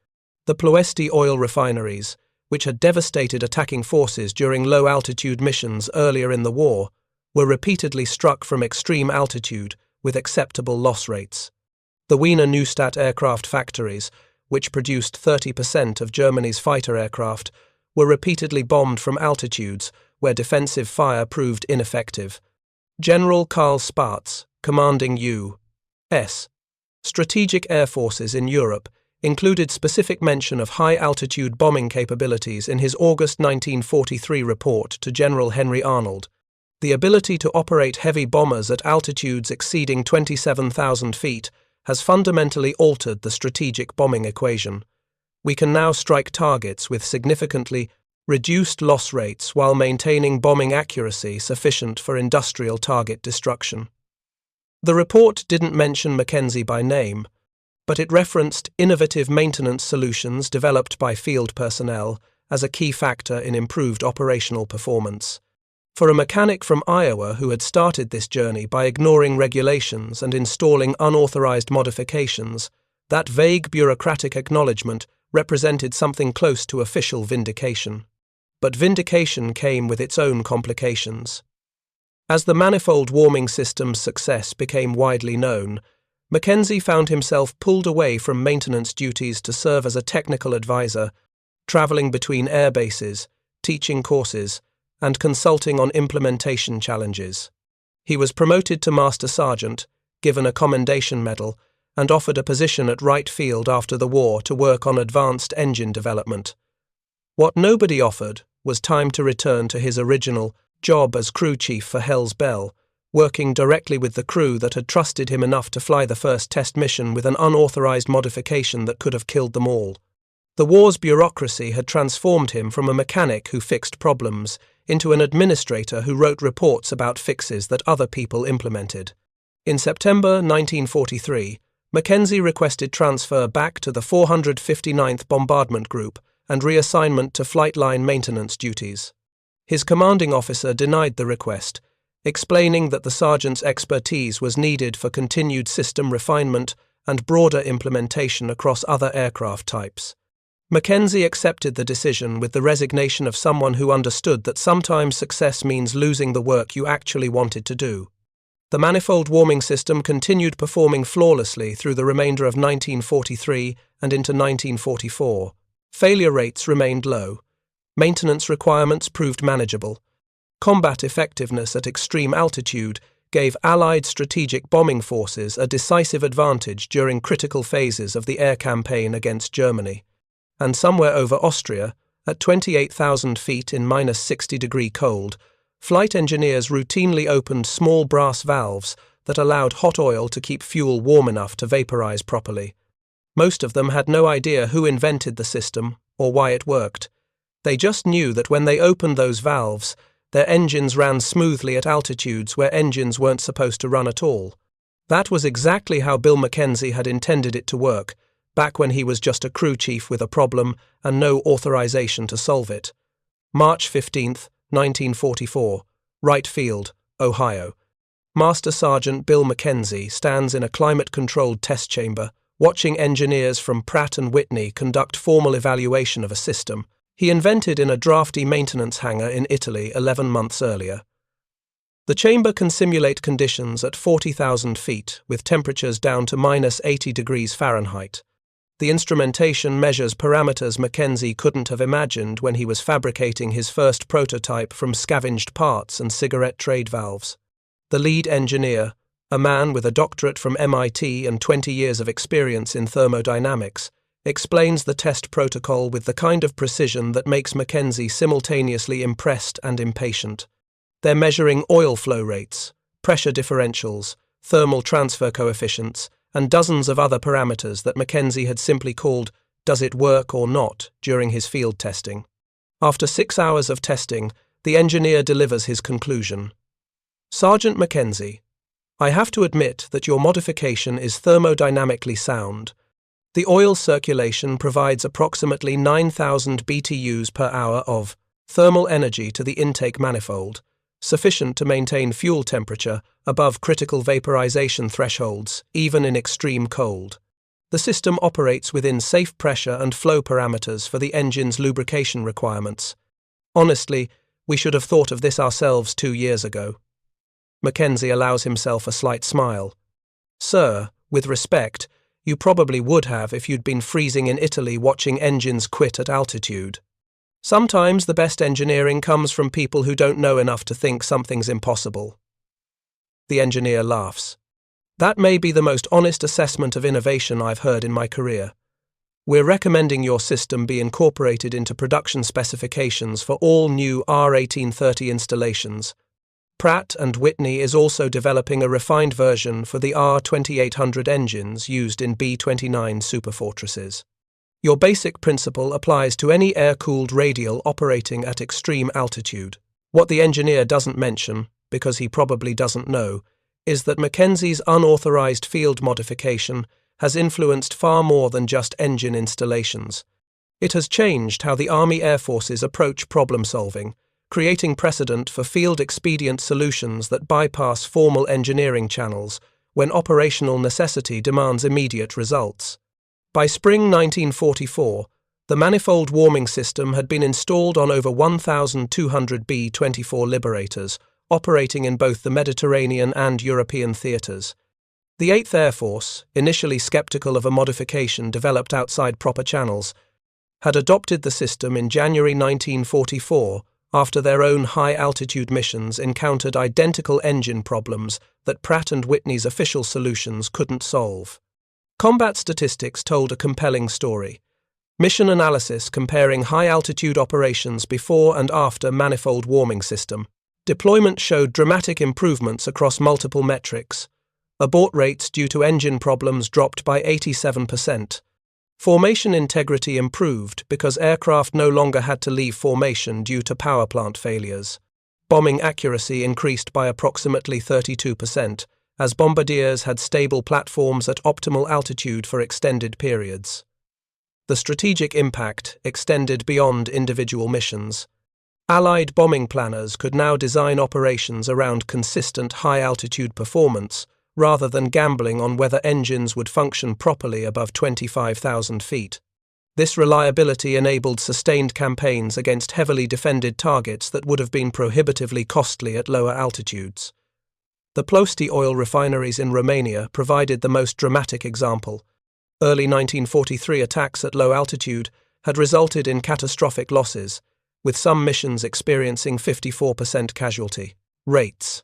The Ploesti oil refineries, which had devastated attacking forces during low-altitude missions earlier in the war, were repeatedly struck from extreme altitude with acceptable loss rates. The Wiener Neustadt aircraft factories, which produced 30% of Germany's fighter aircraft, were repeatedly bombed from altitudes where defensive fire proved ineffective. General Karl Spaatz, commanding U.S. Strategic Air Forces in Europe, included specific mention of high-altitude bombing capabilities in his August 1943 report to General Henry Arnold. The ability to operate heavy bombers at altitudes exceeding 27,000 feet has fundamentally altered the strategic bombing equation. We can now strike targets with significantly reduced loss rates while maintaining bombing accuracy sufficient for industrial target destruction. The report didn't mention McKenzie by name, but it referenced innovative maintenance solutions developed by field personnel as a key factor in improved operational performance. For a mechanic from Iowa who had started this journey by ignoring regulations and installing unauthorized modifications, that vague bureaucratic acknowledgement represented something close to official vindication. But vindication came with its own complications. As the manifold warming system's success became widely known, McKenzie found himself pulled away from maintenance duties to serve as a technical advisor, traveling between air bases, teaching courses, and consulting on implementation challenges. He was promoted to Master Sergeant, given a commendation medal, and offered a position at Wright Field after the war to work on advanced engine development. What nobody offered was time to return to his original job as crew chief for Hell's Bell, working directly with the crew that had trusted him enough to fly the first test mission with an unauthorized modification that could have killed them all. The war's bureaucracy had transformed him from a mechanic who fixed problems into an administrator who wrote reports about fixes that other people implemented. In September 1943, McKenzie requested transfer back to the 459th Bombardment Group and reassignment to flight line maintenance duties. His commanding officer denied the request, explaining that the sergeant's expertise was needed for continued system refinement and broader implementation across other aircraft types. McKenzie accepted the decision with the resignation of someone who understood that sometimes success means losing the work you actually wanted to do. The manifold warming system continued performing flawlessly through the remainder of 1943 and into 1944. Failure rates remained low. Maintenance requirements proved manageable. Combat effectiveness at extreme altitude gave Allied strategic bombing forces a decisive advantage during critical phases of the air campaign against Germany. And somewhere over Austria, at 28,000 feet in -60-degree cold, flight engineers routinely opened small brass valves that allowed hot oil to keep fuel warm enough to vaporize properly. Most of them had no idea who invented the system or why it worked. They just knew that when they opened those valves, their engines ran smoothly at altitudes where engines weren't supposed to run at all. That was exactly how Bill McKenzie had intended it to work, back when he was just a crew chief with a problem and no authorization to solve it. March 15, 1944, Wright Field, Ohio. Master Sergeant Bill McKenzie stands in a climate-controlled test chamber, watching engineers from Pratt & Whitney conduct formal evaluation of a system he invented in a drafty maintenance hangar in Italy 11 months earlier. The chamber can simulate conditions at 40,000 feet, with temperatures down to -80 degrees Fahrenheit. The instrumentation measures parameters McKenzie couldn't have imagined when he was fabricating his first prototype from scavenged parts and cigarette trade valves. The lead engineer, a man with a doctorate from MIT and 20 years of experience in thermodynamics, explains the test protocol with the kind of precision that makes McKenzie simultaneously impressed and impatient. They're measuring oil flow rates, pressure differentials, thermal transfer coefficients, and dozens of other parameters that McKenzie had simply called "does it work or not" during his field testing. After 6 hours of testing, the engineer delivers his conclusion. Sergeant McKenzie, I have to admit that your modification is thermodynamically sound. The oil circulation provides approximately 9,000 BTUs per hour of thermal energy to the intake manifold, sufficient to maintain fuel temperature above critical vaporization thresholds, even in extreme cold. The system operates within safe pressure and flow parameters for the engine's lubrication requirements. Honestly, we should have thought of this ourselves 2 years ago. McKenzie allows himself a slight smile. Sir, with respect, you probably would have if you'd been freezing in Italy watching engines quit at altitude. Sometimes the best engineering comes from people who don't know enough to think something's impossible. The engineer laughs. That may be the most honest assessment of innovation I've heard in my career. We're recommending your system be incorporated into production specifications for all new R1830 installations. Pratt & Whitney is also developing a refined version for the R2800 engines used in B-29 superfortresses. Your basic principle applies to any air-cooled radial operating at extreme altitude. What the engineer doesn't mention, because he probably doesn't know, is that McKenzie's unauthorized field modification has influenced far more than just engine installations. It has changed how the Army Air Forces approach problem-solving, creating precedent for field-expedient solutions that bypass formal engineering channels when operational necessity demands immediate results. By spring 1944, the manifold warming system had been installed on over 1,200 B-24 Liberators, operating in both the Mediterranean and European theatres. The 8th Air Force, initially skeptical of a modification developed outside proper channels, had adopted the system in January 1944 after their own high-altitude missions encountered identical engine problems that Pratt & Whitney's official solutions couldn't solve. Combat statistics told a compelling story. Mission analysis comparing high-altitude operations before and after manifold warming system. Deployment showed dramatic improvements across multiple metrics. Abort rates due to engine problems dropped by 87%. Formation integrity improved because aircraft no longer had to leave formation due to power plant failures. Bombing accuracy increased by approximately 32%, as bombardiers had stable platforms at optimal altitude for extended periods. The strategic impact extended beyond individual missions. Allied bombing planners could now design operations around consistent high-altitude performance, rather than gambling on whether engines would function properly above 25,000 feet. This reliability enabled sustained campaigns against heavily defended targets that would have been prohibitively costly at lower altitudes. The Ploiești oil refineries in Romania provided the most dramatic example. Early 1943 attacks at low altitude had resulted in catastrophic losses, with some missions experiencing 54% casualty rates.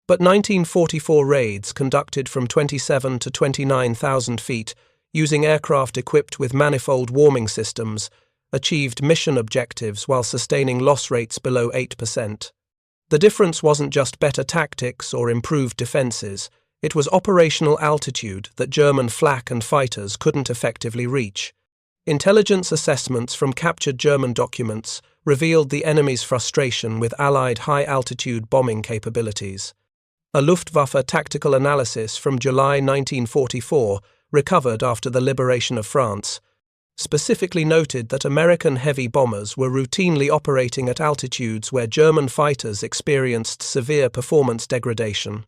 But 1944 raids conducted from 27 to 29,000 feet using aircraft equipped with manifold warming systems achieved mission objectives while sustaining loss rates below 8%. The difference wasn't just better tactics or improved defenses, it was operational altitude that German flak and fighters couldn't effectively reach. Intelligence assessments from captured German documents revealed the enemy's frustration with Allied high-altitude bombing capabilities. A Luftwaffe tactical analysis from July 1944, recovered after the liberation of France, specifically noted that American heavy bombers were routinely operating at altitudes where German fighters experienced severe performance degradation.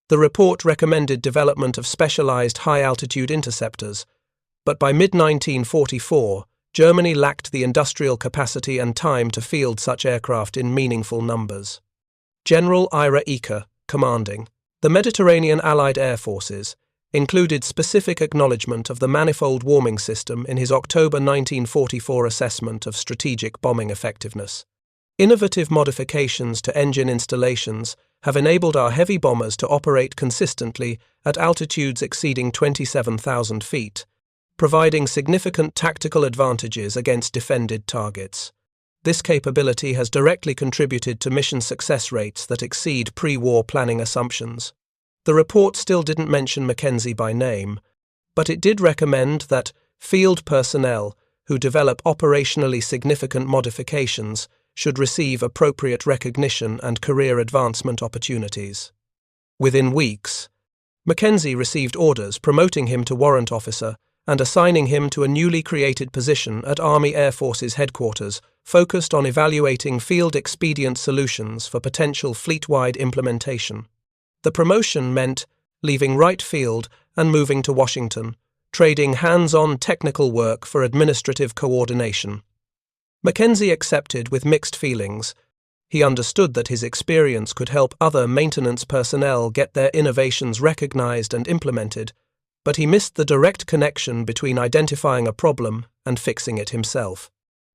The report recommended development of specialized high-altitude interceptors, but by mid-1944, Germany lacked the industrial capacity and time to field such aircraft in meaningful numbers. General Ira Eaker, commanding the Mediterranean Allied Air Forces, included specific acknowledgement of the manifold warming system in his October 1944 assessment of strategic bombing effectiveness. Innovative modifications to engine installations have enabled our heavy bombers to operate consistently at altitudes exceeding 27,000 feet, providing significant tactical advantages against defended targets. This capability has directly contributed to mission success rates that exceed pre-war planning assumptions. The report still didn't mention McKenzie by name, but it did recommend that field personnel who develop operationally significant modifications should receive appropriate recognition and career advancement opportunities. Within weeks, McKenzie received orders promoting him to warrant officer and assigning him to a newly created position at Army Air Forces headquarters focused on evaluating field-expedient solutions for potential fleet-wide implementation. The promotion meant leaving right field and moving to Washington, trading hands-on technical work for administrative coordination. McKenzie accepted with mixed feelings. He understood that his experience could help other maintenance personnel get their innovations recognized and implemented, but he missed the direct connection between identifying a problem and fixing it himself.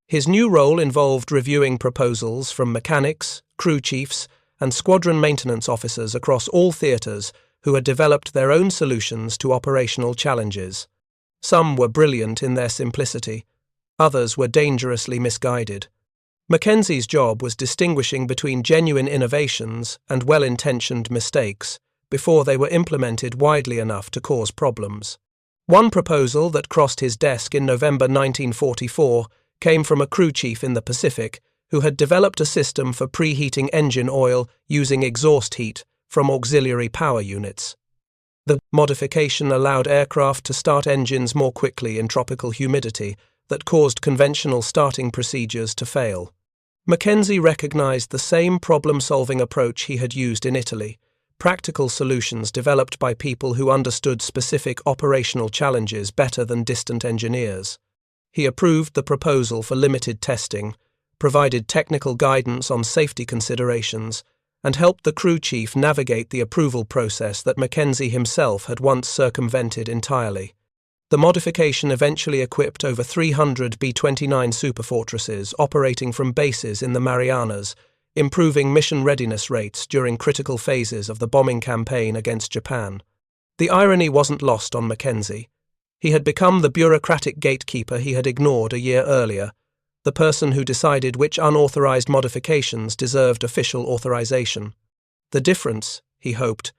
His new role involved reviewing proposals from mechanics, crew chiefs, and squadron maintenance officers across all theaters who had developed their own solutions to operational challenges. Some were brilliant in their simplicity, others were dangerously misguided. McKenzie's job was distinguishing between genuine innovations and well-intentioned mistakes before they were implemented widely enough to cause problems. One proposal that crossed his desk in November 1944 came from a crew chief in the Pacific who had developed a system for preheating engine oil using exhaust heat from auxiliary power units. The modification allowed aircraft to start engines more quickly in tropical humidity that caused conventional starting procedures to fail. McKenzie recognized the same problem-solving approach he had used in Italy, practical solutions developed by people who understood specific operational challenges better than distant engineers. He approved the proposal for limited testing, provided technical guidance on safety considerations, and helped the crew chief navigate the approval process that McKenzie himself had once circumvented entirely. The modification eventually equipped over 300 B-29 superfortresses operating from bases in the Marianas, improving mission readiness rates during critical phases of the bombing campaign against Japan. The irony wasn't lost on McKenzie. He had become the bureaucratic gatekeeper he had ignored a year earlier, the person who decided which unauthorized modifications deserved official authorization. The difference, he hoped,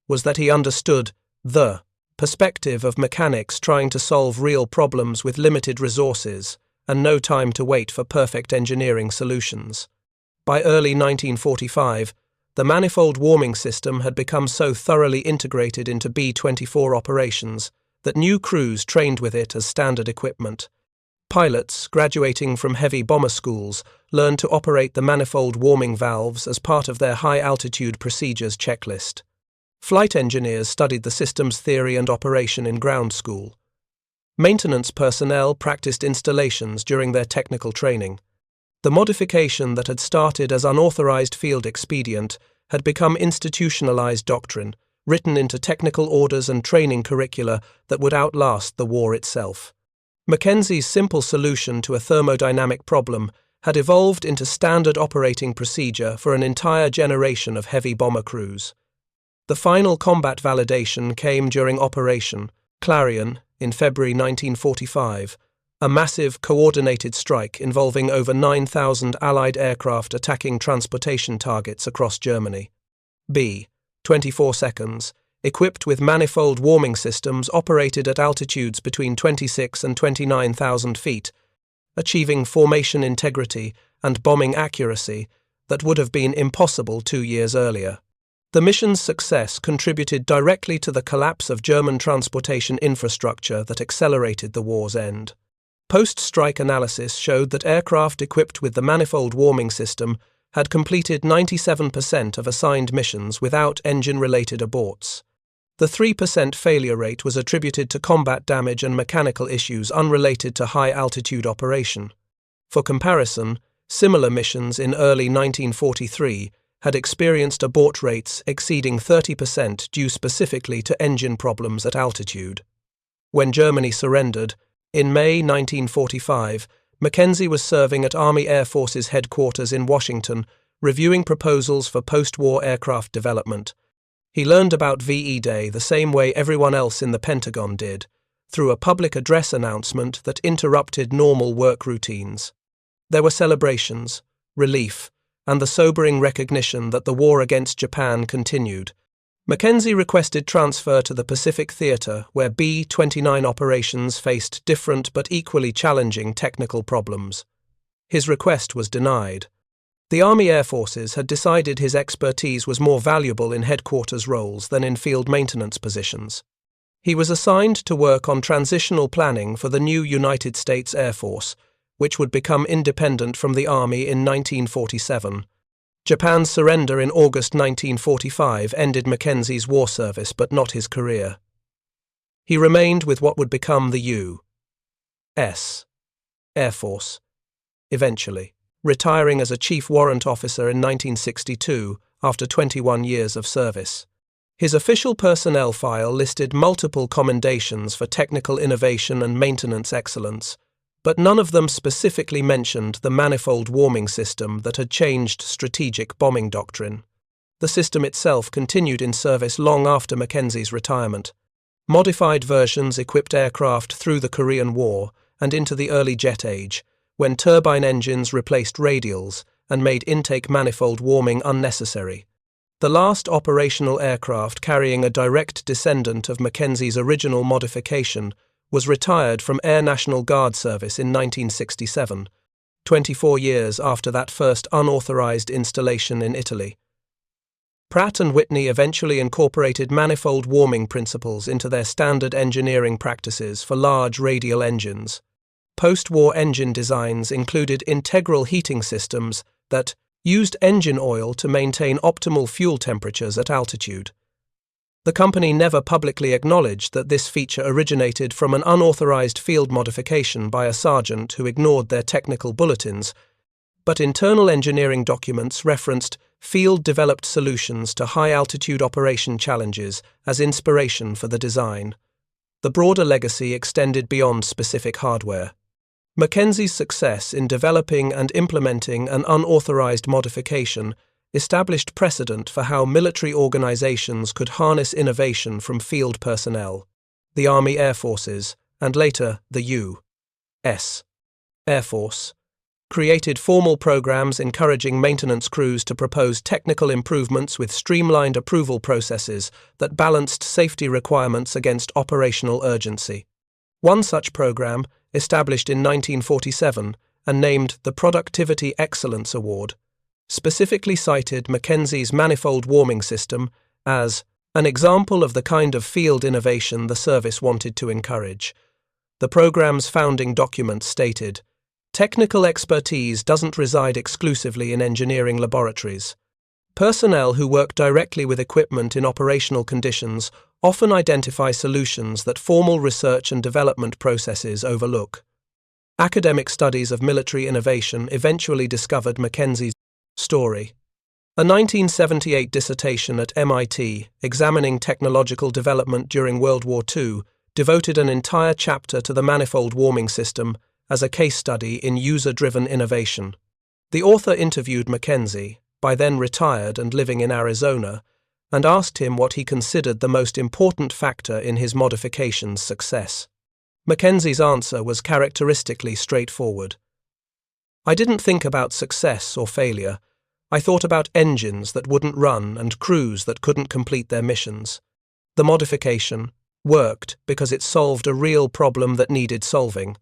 was that he understood the perspective of mechanics trying to solve real problems with limited resources and no time to wait for perfect engineering solutions. By early 1945, the manifold warming system had become so thoroughly integrated into B-24 operations that new crews trained with it as standard equipment. Pilots, graduating from heavy bomber schools, learned to operate the manifold warming valves as part of their high-altitude procedures checklist. Flight engineers studied the system's theory and operation in ground school. Maintenance personnel practiced installations during their technical training. The modification that had started as unauthorized field expedient had become institutionalized doctrine, written into technical orders and training curricula that would outlast the war itself. McKenzie's simple solution to a thermodynamic problem had evolved into standard operating procedure for an entire generation of heavy bomber crews. The final combat validation came during Operation Clarion in February 1945, a massive coordinated strike involving over 9,000 Allied aircraft attacking transportation targets across Germany. B-24 seconds, equipped with manifold warming systems, operated at altitudes between 26 and 29,000 feet, achieving formation integrity and bombing accuracy that would have been impossible 2 years earlier. The mission's success contributed directly to the collapse of German transportation infrastructure that accelerated the war's end. Post-strike analysis showed that aircraft equipped with the manifold warming system had completed 97% of assigned missions without engine-related aborts. The 3% failure rate was attributed to combat damage and mechanical issues unrelated to high-altitude operation. For comparison, similar missions in early 1943 had experienced abort rates exceeding 30% due specifically to engine problems at altitude. When Germany surrendered, in May 1945, McKenzie was serving at Army Air Forces headquarters in Washington, reviewing proposals for post-war aircraft development. He learned about VE Day the same way everyone else in the Pentagon did, through a public address announcement that interrupted normal work routines. There were celebrations, relief, and the sobering recognition that the war against Japan continued. McKenzie requested transfer to the Pacific Theater, where B-29 operations faced different but equally challenging technical problems. His request was denied. The Army Air Forces had decided his expertise was more valuable in headquarters roles than in field maintenance positions. He was assigned to work on transitional planning for the new United States Air Force, which would become independent from the army in 1947. Japan's surrender in August 1945 ended McKenzie's war service, but not his career. He remained with what would become the U.S. Air Force, eventually, retiring as a chief warrant officer in 1962 after 21 years of service. His official personnel file listed multiple commendations for technical innovation and maintenance excellence, but none of them specifically mentioned the manifold warming system that had changed strategic bombing doctrine. The system itself continued in service long after McKenzie's retirement. Modified versions equipped aircraft through the Korean War and into the early jet age, when turbine engines replaced radials and made intake manifold warming unnecessary. The last operational aircraft carrying a direct descendant of McKenzie's original modification was retired from Air National Guard service in 1967, 24 years after that first unauthorized installation in Italy. Pratt & Whitney eventually incorporated manifold warming principles into their standard engineering practices for large radial engines. Post-war engine designs included integral heating systems that used engine oil to maintain optimal fuel temperatures at altitude. The company never publicly acknowledged that this feature originated from an unauthorized field modification by a sergeant who ignored their technical bulletins, but internal engineering documents referenced field-developed solutions to high-altitude operation challenges as inspiration for the design. The broader legacy extended beyond specific hardware. McKenzie's success in developing and implementing an unauthorized modification established precedent for how military organizations could harness innovation from field personnel. The Army Air Forces, and later the U.S. Air Force, created formal programs encouraging maintenance crews to propose technical improvements with streamlined approval processes that balanced safety requirements against operational urgency. One such program, established in 1947 and named the Productivity Excellence Award, specifically cited McKenzie's manifold warming system as an example of the kind of field innovation the service wanted to encourage. The program's founding document stated, "Technical expertise doesn't reside exclusively in engineering laboratories. Personnel who work directly with equipment in operational conditions often identify solutions that formal research and development processes overlook." Academic studies of military innovation eventually discovered McKenzie's story. A 1978 dissertation at MIT examining technological development during World War II devoted an entire chapter to the manifold warming system as a case study in user-driven innovation. The author interviewed McKenzie, by then retired and living in Arizona, and asked him what he considered the most important factor in his modification's success. McKenzie's answer was characteristically straightforward. "I didn't think about success or failure. I thought about engines that wouldn't run and crews that couldn't complete their missions. The modification worked because it solved a real problem that needed solving.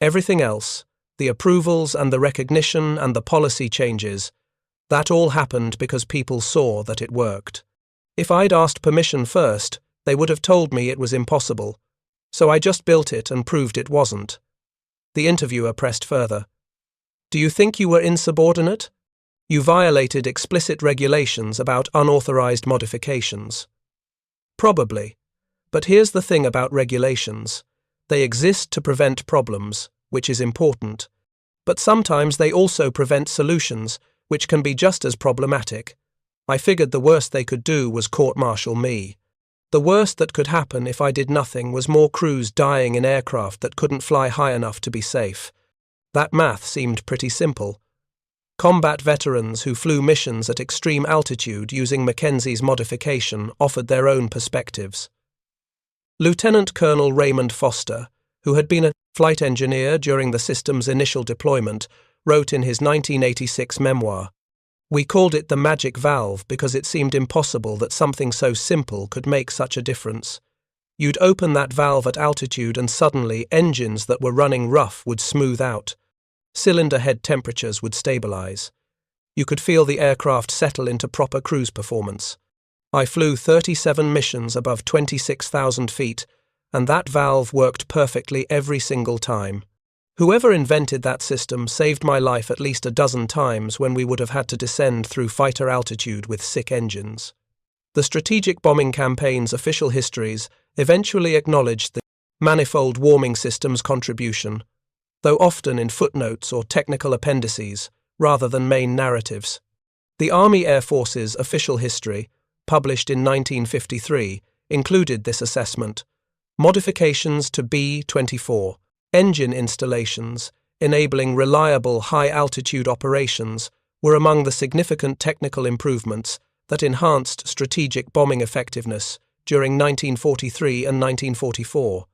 Everything else, the approvals and the recognition and the policy changes, that all happened because people saw that it worked. If I'd asked permission first, they would have told me it was impossible. So I just built it and proved it wasn't." The interviewer pressed further. "Do you think you were insubordinate? You violated explicit regulations about unauthorized modifications." "Probably. But here's the thing about regulations. They exist to prevent problems, which is important. But sometimes they also prevent solutions, which can be just as problematic. I figured the worst they could do was court-martial me. The worst that could happen if I did nothing was more crews dying in aircraft that couldn't fly high enough to be safe. That math seemed pretty simple. Combat veterans who flew missions at extreme altitude using McKenzie's modification offered their own perspectives. Lieutenant Colonel Raymond Foster, who had been a flight engineer during the system's initial deployment, wrote in his 1986 memoir, "We called it the magic valve because it seemed impossible that something so simple could make such a difference. You'd open that valve at altitude and suddenly engines that were running rough would smooth out. Cylinder head temperatures would stabilize. You could feel the aircraft settle into proper cruise performance. I flew 37 missions above 26,000 feet, and that valve worked perfectly every single time. Whoever invented that system saved my life at least a dozen times when we would have had to descend through fighter altitude with sick engines. The strategic bombing campaign's official histories eventually acknowledged the manifold warming system's contribution, though often in footnotes or technical appendices rather than main narratives. The Army Air Force's official history, published in 1953, included this assessment. Modifications to B-24 engine installations, enabling reliable high-altitude operations, were among the significant technical improvements that enhanced strategic bombing effectiveness during 1943 and 1944.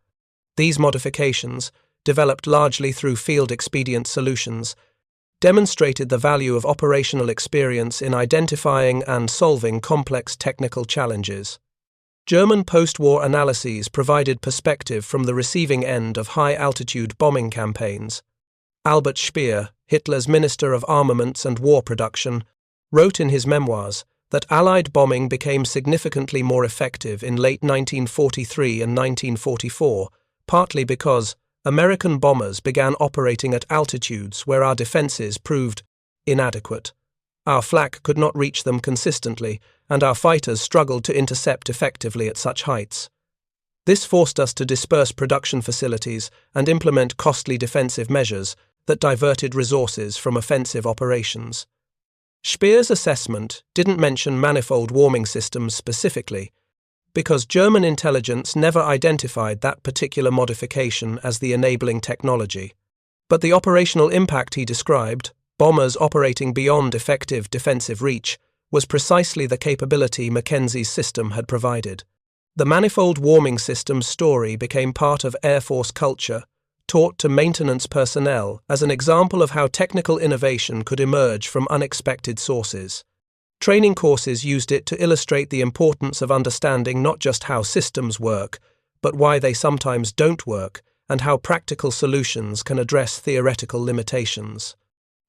These modifications, developed largely through field-expedient solutions, demonstrated the value of operational experience in identifying and solving complex technical challenges. German post-war analyses provided perspective from the receiving end of high-altitude bombing campaigns. Albert Speer, Hitler's Minister of Armaments and War Production, wrote in his memoirs that Allied bombing became significantly more effective in late 1943 and 1944, partly because American bombers began operating at altitudes where our defenses proved inadequate. Our flak could not reach them consistently, and our fighters struggled to intercept effectively at such heights. This forced us to disperse production facilities and implement costly defensive measures that diverted resources from offensive operations. Speer's assessment didn't mention manifold warming systems specifically, because German intelligence never identified that particular modification as the enabling technology. But the operational impact he described, bombers operating beyond effective defensive reach, was precisely the capability McKenzie's system had provided. The manifold warming system's story became part of Air Force culture, taught to maintenance personnel as an example of how technical innovation could emerge from unexpected sources. Training courses used it to illustrate the importance of understanding not just how systems work, but why they sometimes don't work, and how practical solutions can address theoretical limitations.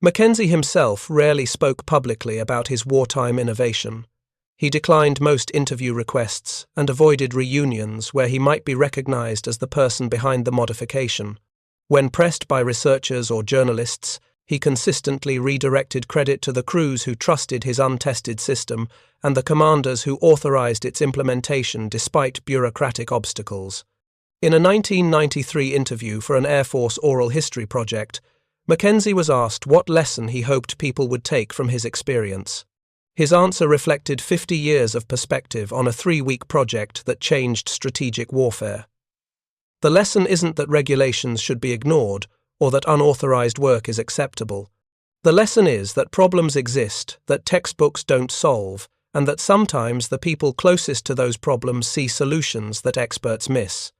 McKenzie himself rarely spoke publicly about his wartime innovation. He declined most interview requests and avoided reunions where he might be recognized as the person behind the modification. When pressed by researchers or journalists, he consistently redirected credit to the crews who trusted his untested system and the commanders who authorized its implementation despite bureaucratic obstacles. In a 1993 interview for an Air Force oral history project, McKenzie was asked what lesson he hoped people would take from his experience. His answer reflected 50 years of perspective on a 3-week project that changed strategic warfare. The lesson isn't that regulations should be ignored or that unauthorized work is acceptable. The lesson is that problems exist that textbooks don't solve, and that sometimes the people closest to those problems see solutions that experts miss.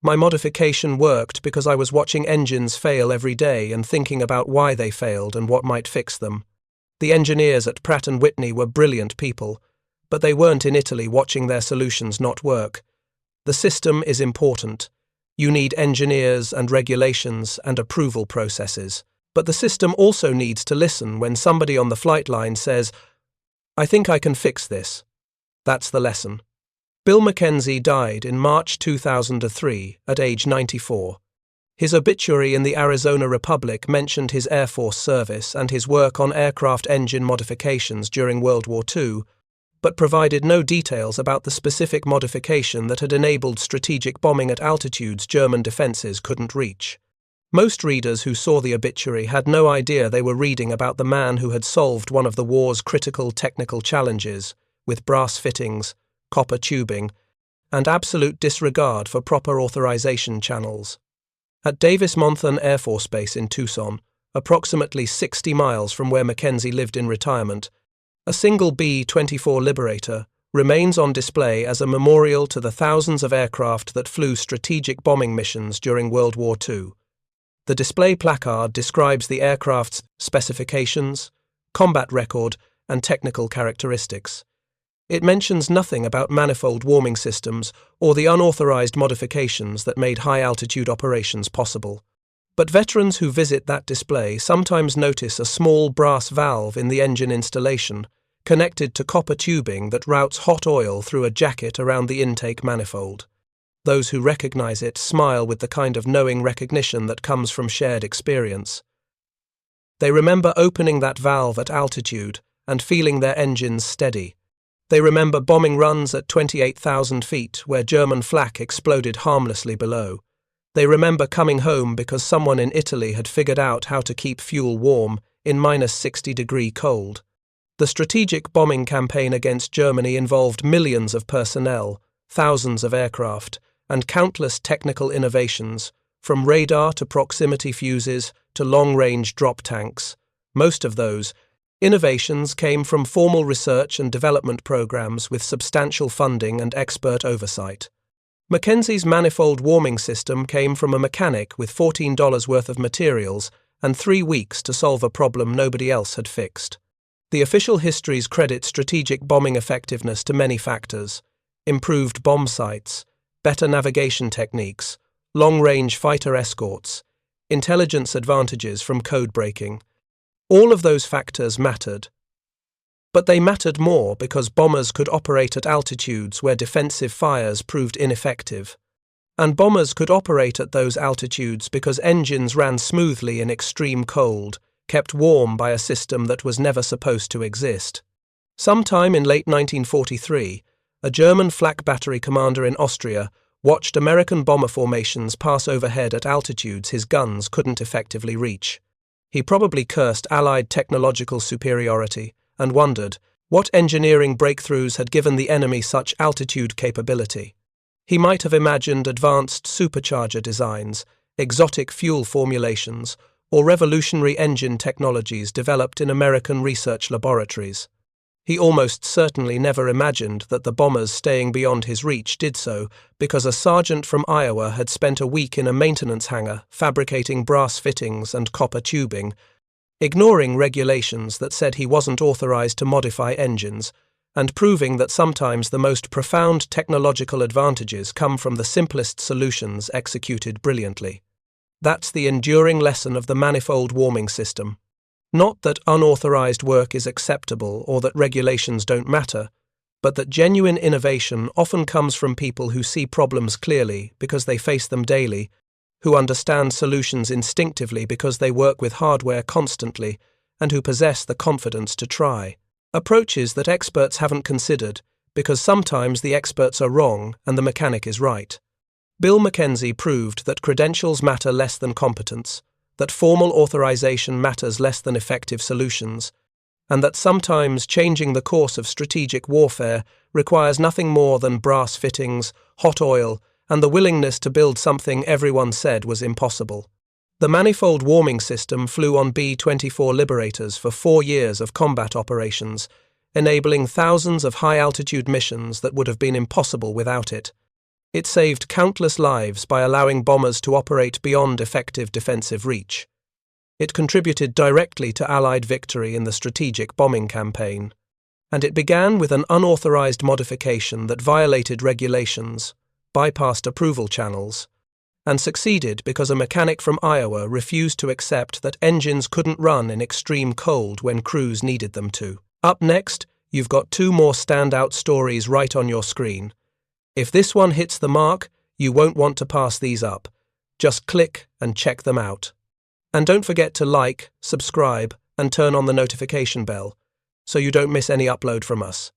My modification worked because I was watching engines fail every day and thinking about why they failed and what might fix them. The engineers at Pratt & Whitney were brilliant people, but they weren't in Italy watching their solutions not work. The system is important. You need engineers and regulations and approval processes, but the system also needs to listen when somebody on the flight line says, "I think I can fix this." That's the lesson. Bill McKenzie died in March 2003 at age 94. His obituary in the Arizona Republic mentioned his Air Force service and his work on aircraft engine modifications during World War II, but provided no details about the specific modification that had enabled strategic bombing at altitudes German defenses couldn't reach. Most readers who saw the obituary had no idea they were reading about the man who had solved one of the war's critical technical challenges, with brass fittings, copper tubing, and absolute disregard for proper authorization channels. At Davis-Monthan Air Force Base in Tucson, approximately 60 miles from where McKenzie lived in retirement, a single B-24 Liberator remains on display as a memorial to the thousands of aircraft that flew strategic bombing missions during World War II. The display placard describes the aircraft's specifications, combat record, and technical characteristics. It mentions nothing about manifold warming systems or the unauthorized modifications that made high-altitude operations possible. But veterans who visit that display sometimes notice a small brass valve in the engine installation, connected to copper tubing that routes hot oil through a jacket around the intake manifold. Those who recognize it smile with the kind of knowing recognition that comes from shared experience. They remember opening that valve at altitude and feeling their engines steady. They remember bombing runs at 28,000 feet where German flak exploded harmlessly below. They remember coming home because someone in Italy had figured out how to keep fuel warm in -60-degree cold. The strategic bombing campaign against Germany involved millions of personnel, thousands of aircraft, and countless technical innovations, from radar to proximity fuses to long-range drop tanks. Most of those innovations came from formal research and development programs with substantial funding and expert oversight. McKenzie's manifold warming system came from a mechanic with $14 worth of materials and 3 weeks to solve a problem nobody else had fixed. The official histories credit strategic bombing effectiveness to many factors: improved bomb sights, better navigation techniques, long-range fighter escorts, intelligence advantages from code breaking. All of those factors mattered. But they mattered more because bombers could operate at altitudes where defensive fires proved ineffective. And bombers could operate at those altitudes because engines ran smoothly in extreme cold, kept warm by a system that was never supposed to exist. Sometime in late 1943, a German flak battery commander in Austria watched American bomber formations pass overhead at altitudes his guns couldn't effectively reach. He probably cursed Allied technological superiority and wondered what engineering breakthroughs had given the enemy such altitude capability. He might have imagined advanced supercharger designs, exotic fuel formulations, or revolutionary engine technologies developed in American research laboratories. He almost certainly never imagined that the bombers staying beyond his reach did so because a sergeant from Iowa had spent a week in a maintenance hangar fabricating brass fittings and copper tubing, ignoring regulations that said he wasn't authorized to modify engines, and proving that sometimes the most profound technological advantages come from the simplest solutions executed brilliantly. That's the enduring lesson of the manifold warming system. Not that unauthorized work is acceptable or that regulations don't matter, but that genuine innovation often comes from people who see problems clearly because they face them daily, who understand solutions instinctively because they work with hardware constantly, and who possess the confidence to try. Approaches that experts haven't considered, because sometimes the experts are wrong and the mechanic is right. Bill McKenzie proved that credentials matter less than competence, that formal authorization matters less than effective solutions, and that sometimes changing the course of strategic warfare requires nothing more than brass fittings, hot oil, and the willingness to build something everyone said was impossible. The manifold warming system flew on B-24 Liberators for 4 years of combat operations, enabling thousands of high-altitude missions that would have been impossible without it. It saved countless lives by allowing bombers to operate beyond effective defensive reach. It contributed directly to Allied victory in the strategic bombing campaign. And it began with an unauthorized modification that violated regulations, bypassed approval channels, and succeeded because a mechanic from Iowa refused to accept that engines couldn't run in extreme cold when crews needed them to. Up next, you've got 2 more standout stories right on your screen. If this one hits the mark, you won't want to pass these up. Just click and check them out. And don't forget to like, subscribe, and turn on the notification bell so you don't miss any upload from us.